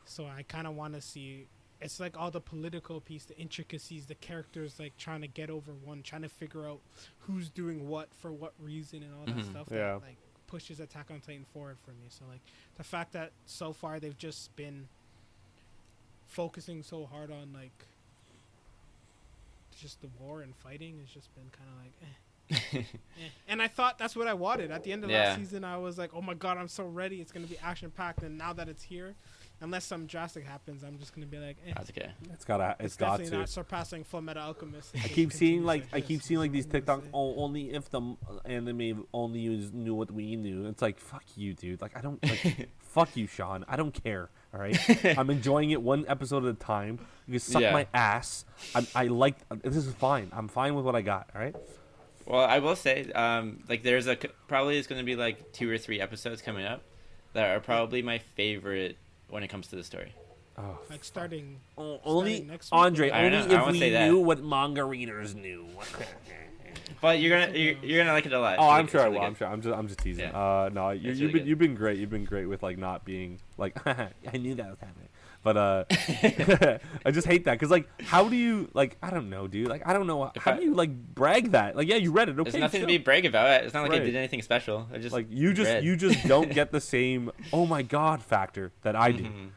So I kind of want to see. It's like all the political piece, the intricacies, the characters like trying to get over one, trying to figure out who's doing what for what reason and all that stuff. Yeah. That, like pushes Attack on Titan forward for me. So like the fact that so far they've just been focusing so hard on like just the war and fighting has just been kind of like and I thought that's what I wanted at the end of Yeah. last season. I was like, oh my god, I'm so ready, it's gonna be action packed, and now that it's here, unless something drastic happens, I'm just gonna be like that's okay. It's got definitely to. not surpassing Full Metal Alchemist. I keep seeing these TikTok. Oh, only if the anime only knew what we knew. It's like fuck you, dude. Like I don't. Like, fuck you, Sean. I don't care. All right. I'm enjoying it one episode at a time. You can suck Yeah. my ass. I like. This is fine. I'm fine with what I got. All right. Well, I will say, like there's probably is going to be like 2 or 3 episodes coming up that are probably my favorite when it comes to the story. Oh, like starting only next week? Andre. I don't Only know, I if won't we say that. knew what manga readers knew. But you're gonna like it a lot. Oh, Like, I'm it's sure I really will. good. I'm just teasing. Yeah. No, It's you've really been you've been great. You've been great with like not being like I knew that was happening. But I just hate that because like how do you like I don't know, dude. Like I don't know how do you like brag that? Like yeah, you read it. Okay, There's nothing chill. to be brag about. It's not like I Right. did anything special. I just Like read. you just don't get the same oh my god factor that I do. Mhm.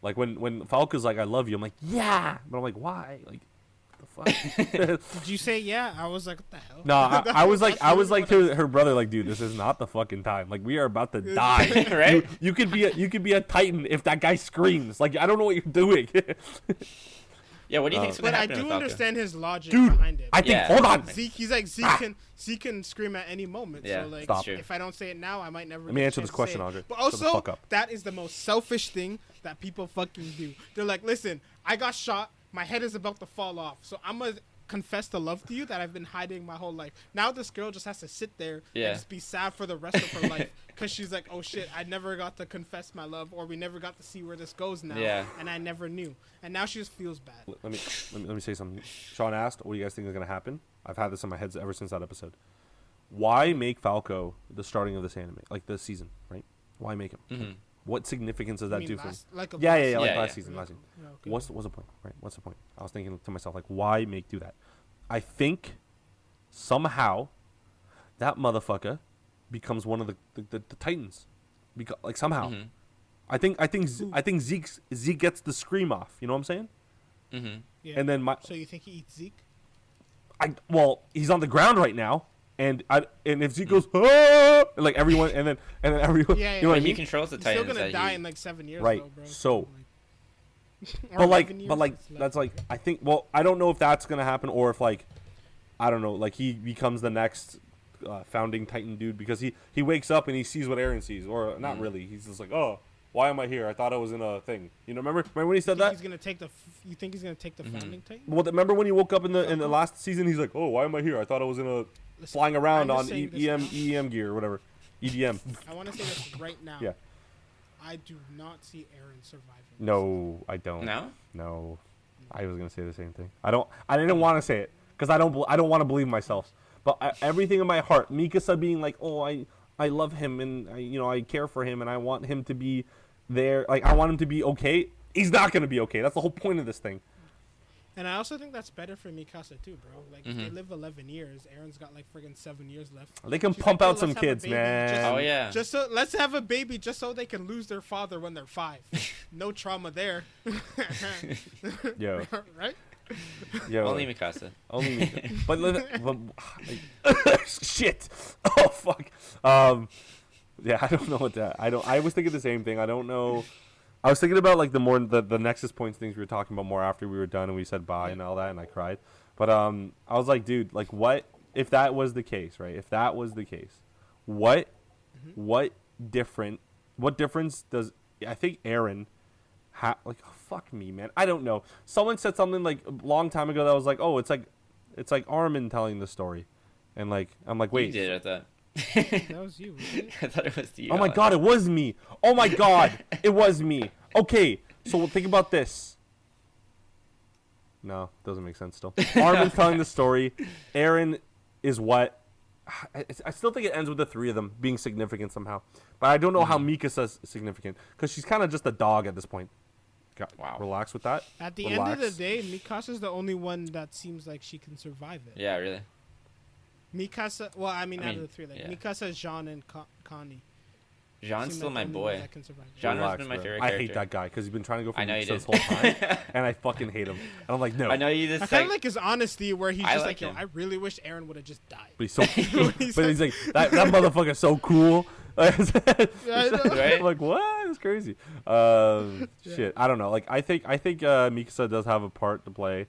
Like when Falco's like I love you, I'm like yeah, but I'm like why? Like the fuck? Did you say yeah? I was like, what the hell? No, I was like That's really to what her brother, like, dude, this is not the fucking time. Like, we are about to die. Right? You could be a Titan if that guy screams. Like, I don't know what you're doing. Yeah, what do you think's gonna But I happen? do with Falco? understand his logic Dude, behind it. I think. Yeah. Hold on. Zeke, he's like Zeke can scream at any moment. Yeah, so like, Stop. True. if I don't say it now, I might never. Let me get a answer chance this to say question, it. Andre. But Shut the also, fuck up. that is the most selfish thing that people fucking do. They're like, listen, I got shot. My head is about to fall off, so I'm gonna confess the love to you that I've been hiding my whole life. Now this girl just has to sit there Yeah. and just be sad for the rest of her life because she's like, oh shit, I never got to confess my love, or we never got to see where this goes now, Yeah. and I never knew, and now she just feels bad. Let me say something. Sean asked, "What do you guys think is gonna happen?" I've had this in my head ever since that episode. Why make Falco the starting of this anime, like this season, right? Why make him? Mhm. What significance does that do for him? Like Yeah, last like Yeah, last yeah. season, last season. Yeah, okay. What's the point, right? What's the point? I was thinking to myself, like, why do that? I think somehow that motherfucker becomes one of the Titans, like somehow. Mhm. I think Zeke gets the scream off. You know what I'm saying? Mhm. Yeah. And then So you think he eats Zeke? he's on the ground right now, and if Zeke goes, ah! like everyone, and then everyone, Yeah, you know what I But he mean? controls the He's still Titans. gonna that die he- in like 7 years, Right, though, bro. so- Or But 11 years, like it's that's like I think. Well, I don't know if that's gonna happen or if like I don't know, like he becomes the next founding Titan dude because he wakes up and he sees what Eren sees, or not really. He's just like, oh, why am I here? I thought I was in a thing. You know, remember when he said that? He's gonna take the. You think he's gonna take the founding Titan? Well, remember when he woke up in the Falco? last season? He's like, oh, why am I here? I thought I was in a Listen, flying around I'm on just saying this EM gear or whatever, EDM. I want to say this right now. Yeah. I do not see Eren surviving. No, I don't. No? No, I was gonna say the same thing. I didn't want to say it because I don't want to believe myself. But everything in my heart, Mikasa being like, oh, I love him and I care for him and I want him to be there. Like I want him to be okay. He's not gonna be okay. That's the whole point of this thing. And I also think that's better for Mikasa too, bro. Like if Mm-hmm. they live 11 years, Aaron's got like friggin' 7 years left. They can She's pump like, "Yo, out some let's have a kids, baby man. Oh yeah. Just so let's have a baby, just so they can lose their father when they're 5. No trauma there. Yo, Right? yo. Only Mikasa. Only me. But shit. Oh fuck. Yeah, I don't know what that. I was thinking the same thing. I don't know. I was thinking about like the Nexus points things we were talking about more after we were done and we said bye and all that and I cried. But I was like, dude, like what if that was the case, right? If that was the case, what difference does I think Eren like oh, fuck me, man. I don't know. Someone said something like a long time ago that was like, "Oh, it's like Armin telling the story." And like I'm like, "Wait." You did, I thought. That was you. Wasn't it? I thought it was you. Oh my god, it was me. Oh my god, it was me. Okay, so think about this. No, doesn't make sense still. Armin's telling the story. Eren is what? I still think it ends with the three of them being significant somehow. But I don't know how Mikasa's significant. Because she's kind of just a dog at this point. Wow. Relax with that. At the end of the day, Mikasa's the only one that seems like she can survive it. Yeah, really. Mikasa, well, I mean, out of mean, the three, like yeah. Mikasa, Jean, and Connie. Jean's seem still like my the only boy. ones that can survive it. Jean has Relax, been my bro. favorite I character. hate that guy because he's been trying to go for I know you Mikasa this did. whole time. And I fucking hate him. And I'm like, no. I know you I just kind of like his honesty, where he's I just like like, yo, him. I really wish Eren would have just died. But he's so He but he's like, that motherfucker's so cool. Yeah, I know. Right? I'm like, what? It's crazy. Shit. I don't know. Like, I think Mikasa does have a part to play.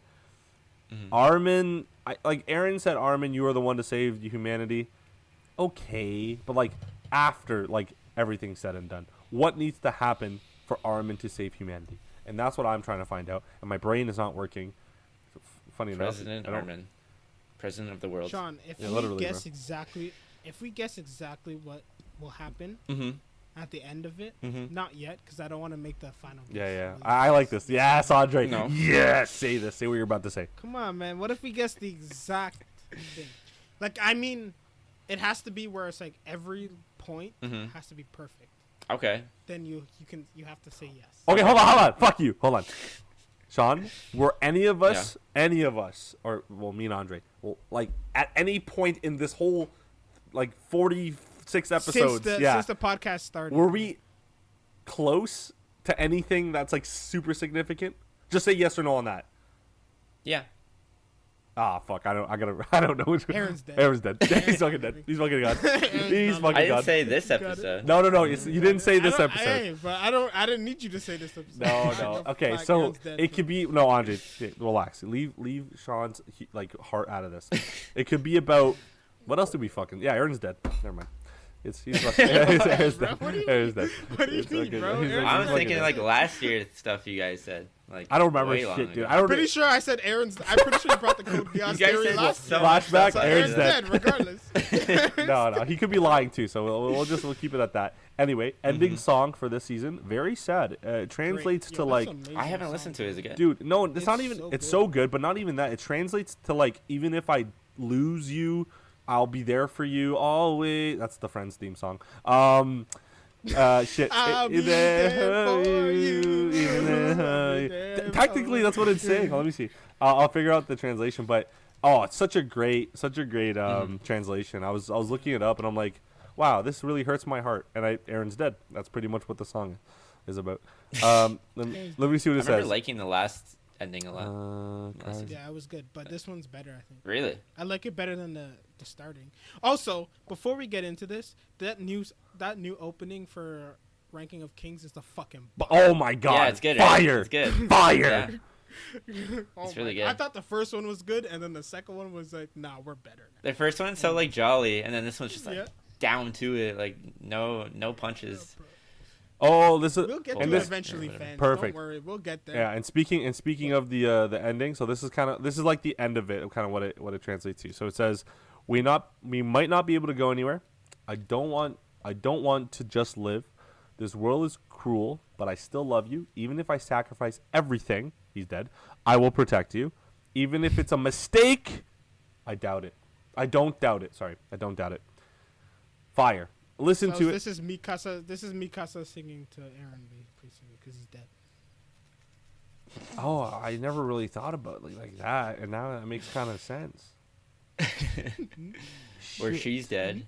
Armin, like Eren said, Armin, you are the one to save humanity. Okay, but like after like everything's said and done, what needs to happen for Armin to save humanity? And that's what I'm trying to find out. And my brain is not working. Funny President enough, I don't- Armin, president of the world. Sean, if Yeah, we literally, guess bro. exactly what will happen Mm-hmm. at the end of it, Mhm. not yet, because I don't want to make the final. Yeah, guess. yeah. Really I like guess. this. Yes, Andre. No. Yes. Say this. Say what you're about to say. Come on, man. What if we guess the exact thing? Like, I mean, it has to be where it's like every point Mhm. has to be perfect. Okay. Then you have to say yes. Okay, hold on. Fuck you. Hold on. Sean, were any of us, or well, me and Andre, well, like at any point in this whole, like 46 episodes, Since the podcast started. were we close to anything that's like super significant? Just say yes or no on that. Yeah. Ah, fuck. I don't know which one. Aaron's dead. Aaron's dead. He's fucking dead. He's fucking gone. He's fucking I didn't gone. say this episode. No. You didn't say this episode. Hey, but I didn't need you to say this episode. No. Okay, Like, so Aaron's dead. it could be no, Andre. Relax. Leave Sean's like heart out of this. It could be about what else did we fucking? Yeah, Aaron's dead. Never mind. He's fucking. Aaron's dead. What do you Aaron's dead. What do you It's mean, fucking- bro? he's Aaron's I was fucking thinking dead. like last year stuff you guys said. Like I don't remember way long shit, dude. ago. I don't. pretty sure I said Aaron's. I'm pretty sure you brought the code beyond You guys theory said last so year. much Flashback, stuff. Aaron's dead. Regardless. No, he could be lying too. So we'll keep it at that. Anyway, ending song for this season, very sad. It translates to like, I haven't listened to it again. dude, no, it's not It's even. so It's good. so good, but not even that. It translates to like, even if I lose you, I'll be there for you always. That's the Friends theme song. Shit. I'll be there for you. I'll be there Technically, that's what it's saying. Let me see. I'll figure out the translation, but it's such a great translation. I was looking it up, and I'm like, wow, this really hurts my heart. And Aaron's dead. That's pretty much what the song is about. Let me see what I it remember says. liking the last ending a lot. Yeah, it was good, but this one's better. I think Really? I like it better than the starting. Also, before we get into this, that new opening for Ranking of Kings is the fucking. Oh my god! Yeah, it's good. Fire! It's good. Fire! Yeah. Oh It's really my- good. I thought the first one was good, and then the second one was like, nah, we're better. The first one's so like jolly, and then this one's just like Yeah. down to it, like no punches. Oh, this is We'll get and to it this, eventually, Whatever. fans. Perfect. Don't worry, we'll get there. yeah. And speaking of the ending, so this is like the end of it, kind of what it translates to. So it says, we might not be able to go anywhere. I don't want to just live. This world is cruel, but I still love you. Even if I sacrifice everything, he's dead, I will protect you. Even if it's a mistake, I doubt it. I don't doubt it. Sorry, I don't doubt it. Fire. Listen So to it. This is Mikasa singing to Aaron, basically, because he's dead. Oh, I never really thought about it like that, and now that makes kind of sense. Or she's dead.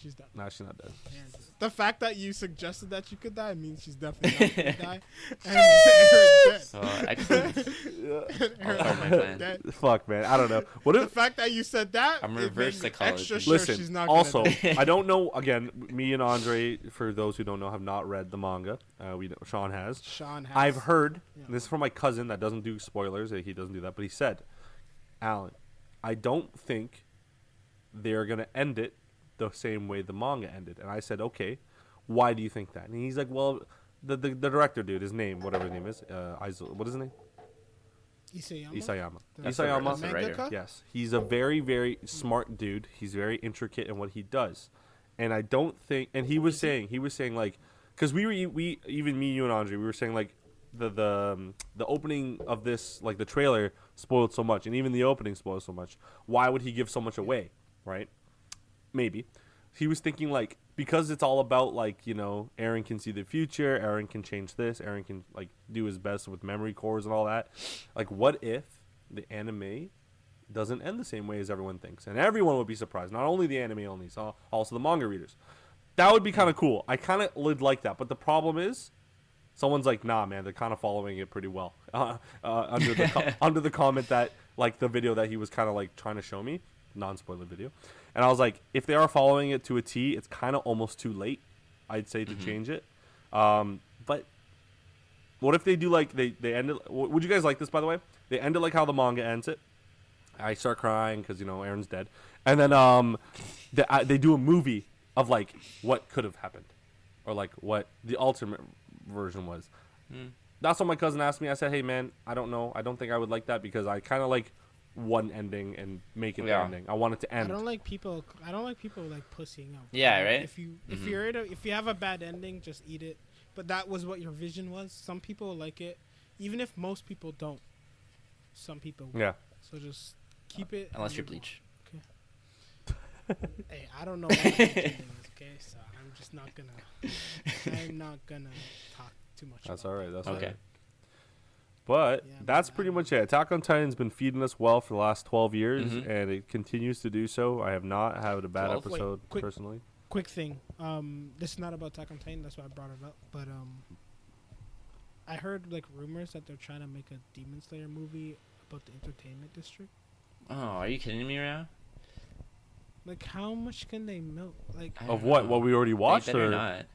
She's dead. No, she's not dead. Aaron's dead. The fact that you suggested that you could die means she's definitely not gonna die. And Aaron's dead. So excellent. Aaron's part of my plan. dead. Fuck, man. I don't know. What The if? fact that you said that, I'm it reverse made me psychology. extra sure Listen. she's not gonna Also, die. I don't know. Again, me and Andre, for those who don't know, have not read the manga. Sean has. Sean has. I've heard. Yeah. This is from my cousin that doesn't do spoilers. He doesn't do that, but he said, "Alan, I don't think they're gonna end it the same way the manga ended." And I said, "Okay, why do you think that?" And he's like, "Well, the director dude, his name, whatever his name is, what is his name? Isayama. Isayama. That's the Isayama. writer. Mangaka? Yes, he's a very, very smart dude. He's very intricate in what he does, and I don't think. And he was saying like, because we even me, you and Andre, we were saying like the opening of this, like the trailer spoiled so much, and even the opening spoiled so much. Why would he give so much away, right? Maybe he was thinking like, because it's all about like, Aaron can see the future, Aaron can change this, Aaron can like do his best with memory cores and all that. Like, what if the anime doesn't end the same way as everyone thinks? And everyone would be surprised. Not only the anime only, so also the manga readers. That would be kind of cool. I kind of would like that. But the problem is, someone's like, nah, man, they're kind of following it pretty well. Under the comment that, like, the video that he was kind of like trying to show me, non-spoiler video. And I was like, if they are following it to a T, it's kind of almost too late, I'd say, to change it. But what if they do like they end it? Would you guys like this, by the way? They end it like how the manga ends it. I start crying because Aaron's dead, and then they do a movie of like what could have happened, or like what the ultimate version was. That's what my cousin asked me. I said, hey man, I don't know. I don't think I would like that because I kind of like one ending and make it the ending. I want it to end. I don't like people like pussying out. Yeah, right? If you have a bad ending, just eat it. But that was what your vision was. Some people like it, even if most people don't. Some people will. Yeah. So just keep it. Unless you're and move Bleach. on. Okay. Hey, I don't know what my opinion is, okay? So I'm just not gonna talk too much. That's about all right. That's Okay. all right. But Yeah, that's man, pretty I much it. Attack on Titan's been feeding us well for the last 12 years, Mm-hmm. and it continues to do so. I have not had a bad 12? episode Wait, quick- personally. Quick thing. This is not about Attack on Titan. That's why I brought it up. But I heard like rumors that they're trying to make a Demon Slayer movie about the entertainment district? Oh, are you kidding me right now? Like, how much can they milk? Like, I Of don't what? know. What we already watched? They better Or not.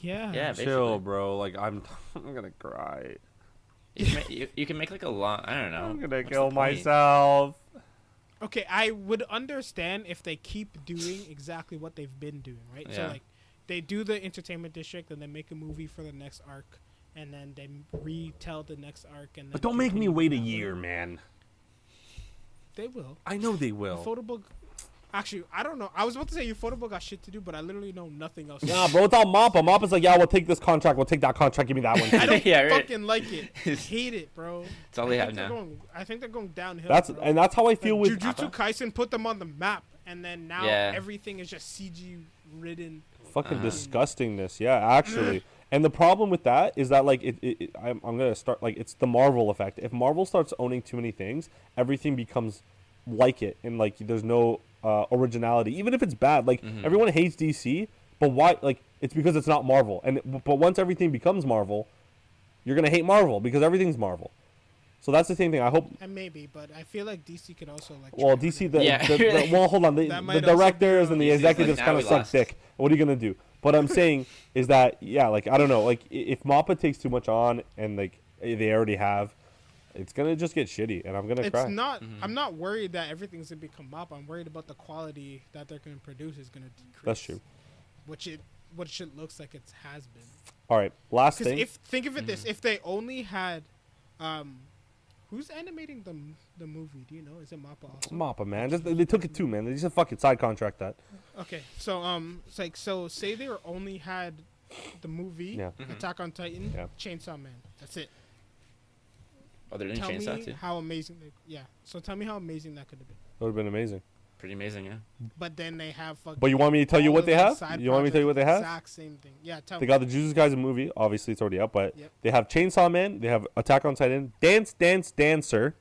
yeah. Yeah, chill, basically. bro. Like I'm gonna cry. You can make like a long. I don't know. I'm gonna What's the kill point? myself. Okay, I would understand if they keep doing exactly what they've been doing, right? So Yeah. like, they do the entertainment district, and then make a movie for the next arc, and then they retell the next arc, and then. But don't make me continue wait a that way. year, man. They will. I know they will. Ufotable. Actually, I don't know. I was about to say Ufotable got shit to do, but I literally know nothing else. Nah, bro, it's all Mappa. Mappa's like, yeah, we'll take this contract. We'll take that contract. Give me that one. I don't Yeah, right. fucking like it. I hate it, bro. It's all they have now. I think they're going downhill. That's bro. and that's how I feel Like, with Jujutsu Kaisen put them on the map, and then now Yeah. everything is just CG ridden. fucking Uh-huh. disgustingness. Yeah, actually. And the problem with that is that like I'm gonna start like it's the Marvel effect. If Marvel starts owning too many things, everything becomes like it, and like there's no originality. Even if it's bad, like everyone hates DC, but why? Like it's because it's not Marvel. And but once everything becomes Marvel, you're gonna hate Marvel because everything's Marvel. So that's the same thing. I hope. And maybe, but I feel like DC could also like. Well, try DC, harder. well, hold on. The That might also directors be and the DC's like, executives now kind we of suck lost. dick. What are you gonna do? What I'm saying is that yeah, like I don't know, like if Mappa takes too much on and like they already have, it's gonna just get shitty, and I'm gonna It's cry. not. I'm not worried that everything's gonna become up. I'm worried about the quality that they're gonna produce is gonna decrease. That's true. Which it looks like it has been. All right, last Because thing. if think of it this, if they only had, who's animating the movie? Do you know? Is it Mappa also? Mappa, man, just they took it too, man. They just fucking side contract that. Okay, so it's like say they were only had the movie Yeah. Attack on Titan, Yeah. Chainsaw Man. That's it. Oh, they're doing Tell Chainsaw me too. how amazing. So tell me how amazing that could have been. That would have been amazing. Pretty amazing, yeah. But then they have fucking. But you want me to tell you all what of they the have? side You want me to tell you what they have? Exact same thing. Yeah, tell They me. got the Jujutsu Kaisen movie. Obviously, it's already out, but Yep. they have Chainsaw Man. They have Attack on Titan, Dance Dance Dancer,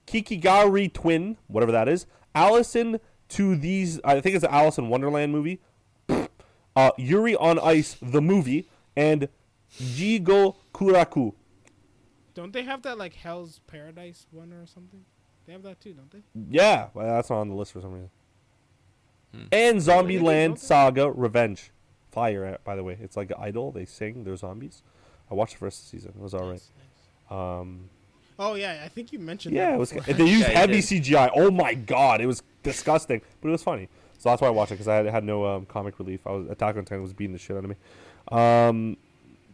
Kikigari Twin, whatever that is. Allison to these. I think it's the Alice in Wonderland movie. Yuri on Ice, the movie, and Jigo Kuraku. Don't they have that like Hell's Paradise one or something? They have that too, don't they? Yeah, well, that's not on the list for some reason. Hmm. And Really? Zombieland Okay. Saga Revenge. Fire, by the way. It's like Idol. They sing. They're zombies. I watched the first season. It was all right. Nice. Oh yeah, I think you mentioned. Yeah, that it was. before. They used Yeah, you heavy did. CGI. Oh my god, it was disgusting, but it was funny. So that's why I watched it because I had no comic relief. Attack on Titan was beating the shit out of me.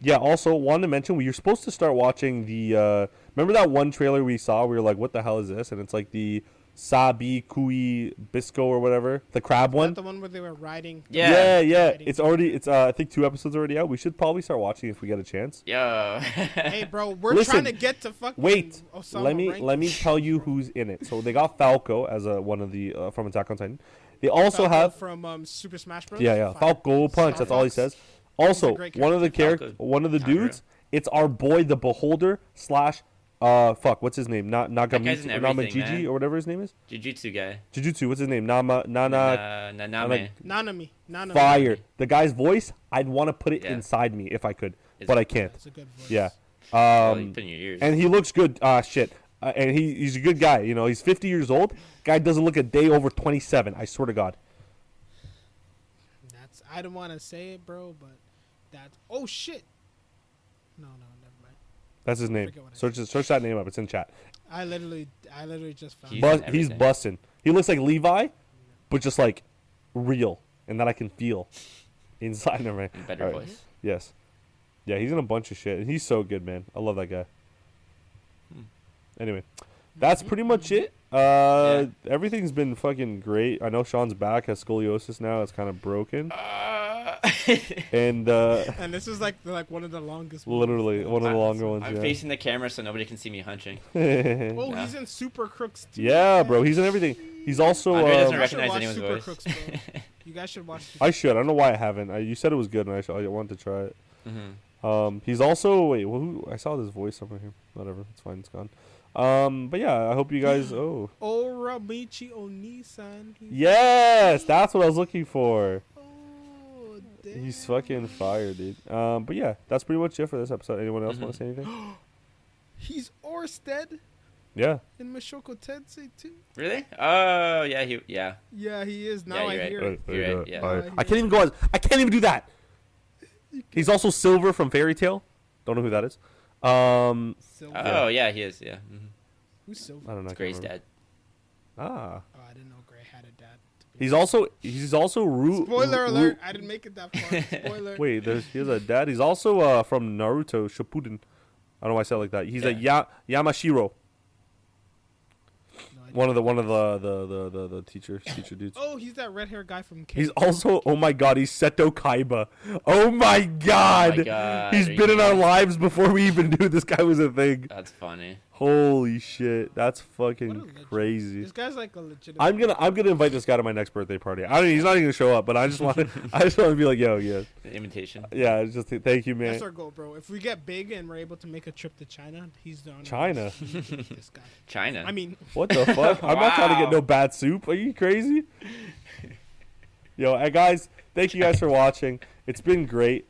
Yeah. Also, wanted to mention you're supposed to start watching the. Remember that one trailer we saw? We were like, "What the hell is this?" And it's like the Sabi Kui Bisco or whatever, the crab Is that one. the one where they were riding. Yeah. Yeah. Riding. It's already. It's. I think 2 episodes already out. We should probably start watching if we get a chance. Yo. Hey, bro, we're Listen, trying to get to fucking. Wait, Osama let me tell you who's in it. So they got Falco as one of the from Attack on Titan. They also have from Super Smash Bros. yeah Falco Punch. That's all he Star says. Fox. Also, great one of the character. one of the Tanjiro. dudes. It's our boy, the Beholder / what's his name? guy's in Nagamiji everything, man. or whatever his name is. Jujutsu guy. Jujutsu. What's his name? Nana. Naname. Nanami. Fire. The guy's voice. I'd want to put it Yeah. inside me if I could, It's- but I can't. That's a good voice. Yeah. Well, you put in your ears. And he looks good. Shit. And he's a good guy. You know, he's 50 years old. Guy doesn't look a day over 27. I swear to God. I don't want to say it, bro, but that's. Oh shit. No, never mind. That's his name. forget what I Search that name up. It's in chat. I literally just found. He's it. in He's everything. busting. He looks like Levi, but just like real, and that I can feel inside of me. Better All right. voice. Yes. Yeah, he's in a bunch of shit, and he's so good, man. I love that guy. Anyway, that's pretty much it. Everything's been fucking great. I know Sean's back, has scoliosis now. It's kind of broken, and And this is like one of the longest. literally one of the longer ones. I'm Yeah. facing the camera so nobody can see me hunching. Oh, Yeah. he's in Super Crooks too. Yeah, man. bro, he's in everything. He's also. Andre doesn't You guys should recognize watch anyone's Super voice. Crooks, bro. You guys should watch. Super I should. I don't know why I haven't. You said it was good, and I wanted to try it. Mm-hmm. He's also I saw this voice somewhere here. Whatever, it's fine, it's gone. But yeah, I hope you guys. Oh, Oramichi Onisan. yes, that's what I was looking for. Oh, damn. He's fucking fire, dude. But yeah, that's pretty much it for this episode. Anyone else want to say anything? He's Orsted. Yeah. In Mashoko Tensei too. Really? Oh yeah, Yeah, he is. Now I you're hear right. it. You're right, yeah. I can't even go. I can't even do that. He's also Silver from Fairy Tail. Don't know who that is. Silver. Oh yeah, he is. Yeah. Mm-hmm. Who's Silver? I don't know. It's Gray's dad. Ah. Oh, I didn't know Gray had a dad. He's also Spoiler alert! I didn't make it that far. Spoiler. Wait, he has a dad. He's also from Naruto Shippuden. I don't know why I said it like that. He's a Yamashiro. No, One of the teacher dudes. Oh, he's that red hair guy from. He's also, oh my god, he's Seto Kaiba. Oh my god, he's been in our lives before we even knew this guy was a thing. That's funny. Holy shit, that's fucking crazy. This guy's like a legit. I'm gonna invite this guy to my next birthday party. He's not even gonna show up, but I just want to be like, yo, yeah. The invitation. Yeah, it's just thank you, man. That's our goal, bro. If we get big and we're able to make a trip to China, he's done. China. This guy. China. I mean, What the fuck? I'm not trying to get no bad soup. Are you crazy? Yo, hey guys, thank you guys for watching. It's been great.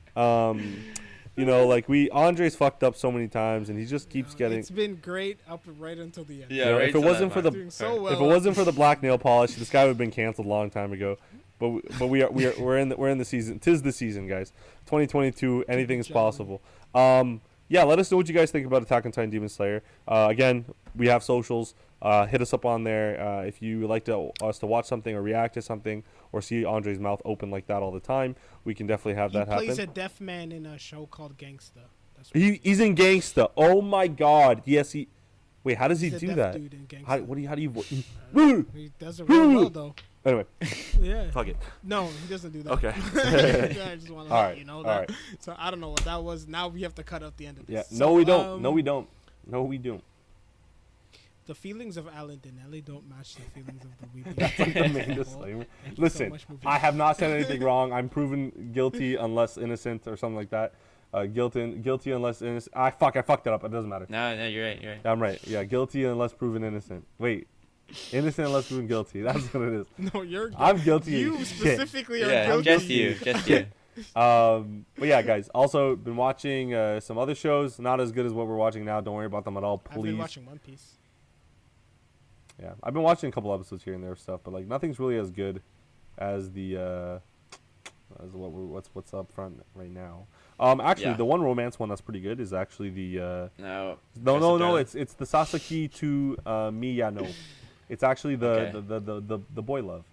You know, like Andre's fucked up so many times, and he just keeps getting. It's been great up right until the end. Yeah, You know, right if it to wasn't that for the Doing so well. if it wasn't for the black nail polish, this guy would have been canceled a long time ago. But we're in the season. 'Tis the season, guys. 2022. Anything is possible. Yeah, let us know what you guys think about Attack on Titan Demon Slayer. Again, we have socials. Hit us up on there if you would like us to watch something or react to something or see Andre's mouth open like that all the time. We can definitely have that happen. He plays a deaf man in a show called Gangsta. That's He's in Gangsta. Oh my god. Yes, he. Wait, how does he he's a do deaf that? dude in Gangsta. How do you? He does it real well though. Anyway, Yeah. fuck it. No, he doesn't do that. Okay. I just want to All let right, you know all that. right. So I don't know what that was. Now we have to cut out the end of this. Yeah. So, No, we don't. No, we don't. No, we don't. The feelings of Alan Dinelli don't match the feelings of the Weeb. That's like the main disclaimer. Listen, I have not said anything wrong. I'm proven guilty unless innocent or something like that. Guilty unless innocent. I fucked it up. It doesn't matter. No, you're right. You're right. I'm right. Yeah, guilty unless proven innocent. Wait, innocent unless proven guilty. That's what it is. No, you're guilty. I'm guilty. You as shit. specifically are Yeah, guilty. just you. Just you. But yeah, guys. Also been watching some other shows. Not as good as what we're watching now. Don't worry about them at all, I've been please. watching One Piece. Yeah, I've been watching a couple episodes here and there stuff, but like nothing's really as good as what's up front right now. Actually, Yeah. the one romance one that's pretty good is actually the No. no. It's the Sasaki to Miyano. It's actually the boy love.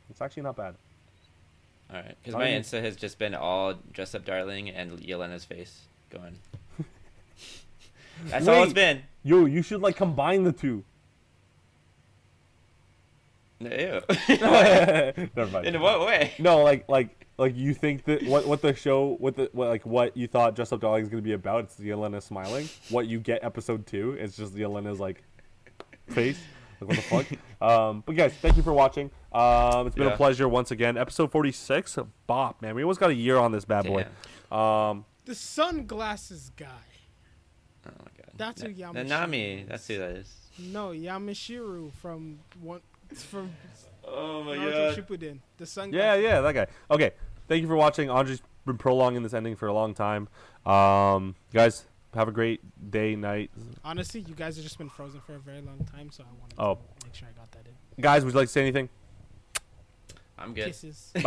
It's actually not bad. All right, because my Insta has just been all dress up darling and Yelena's face going. That's all it's been. Yo, you should like combine the two. Ew. Never mind. In what way? No, like you think that what the show what you thought Dress Up Darling is gonna be about? It's Yelena smiling. What you get episode 2 is just Yelena's like face. Like what the fuck? But guys, thank you for watching. It's been a pleasure once again. Episode 46. Bop, man. We almost got a year on this bad boy. The sunglasses guy. Oh my god. That's who Yamashiro The Nami. is. That's who that is. No, Yamashiro from Oh my Naruto Shippuden. The sunglasses. Yeah, that guy. Okay, thank you for watching. Andre's been prolonging this ending for a long time. Guys, have a great day, night. Honestly, you guys have just been frozen for a very long time, so I wanted to make sure I got that in. Guys, would you like to say anything? I'm good. Kisses. Bye.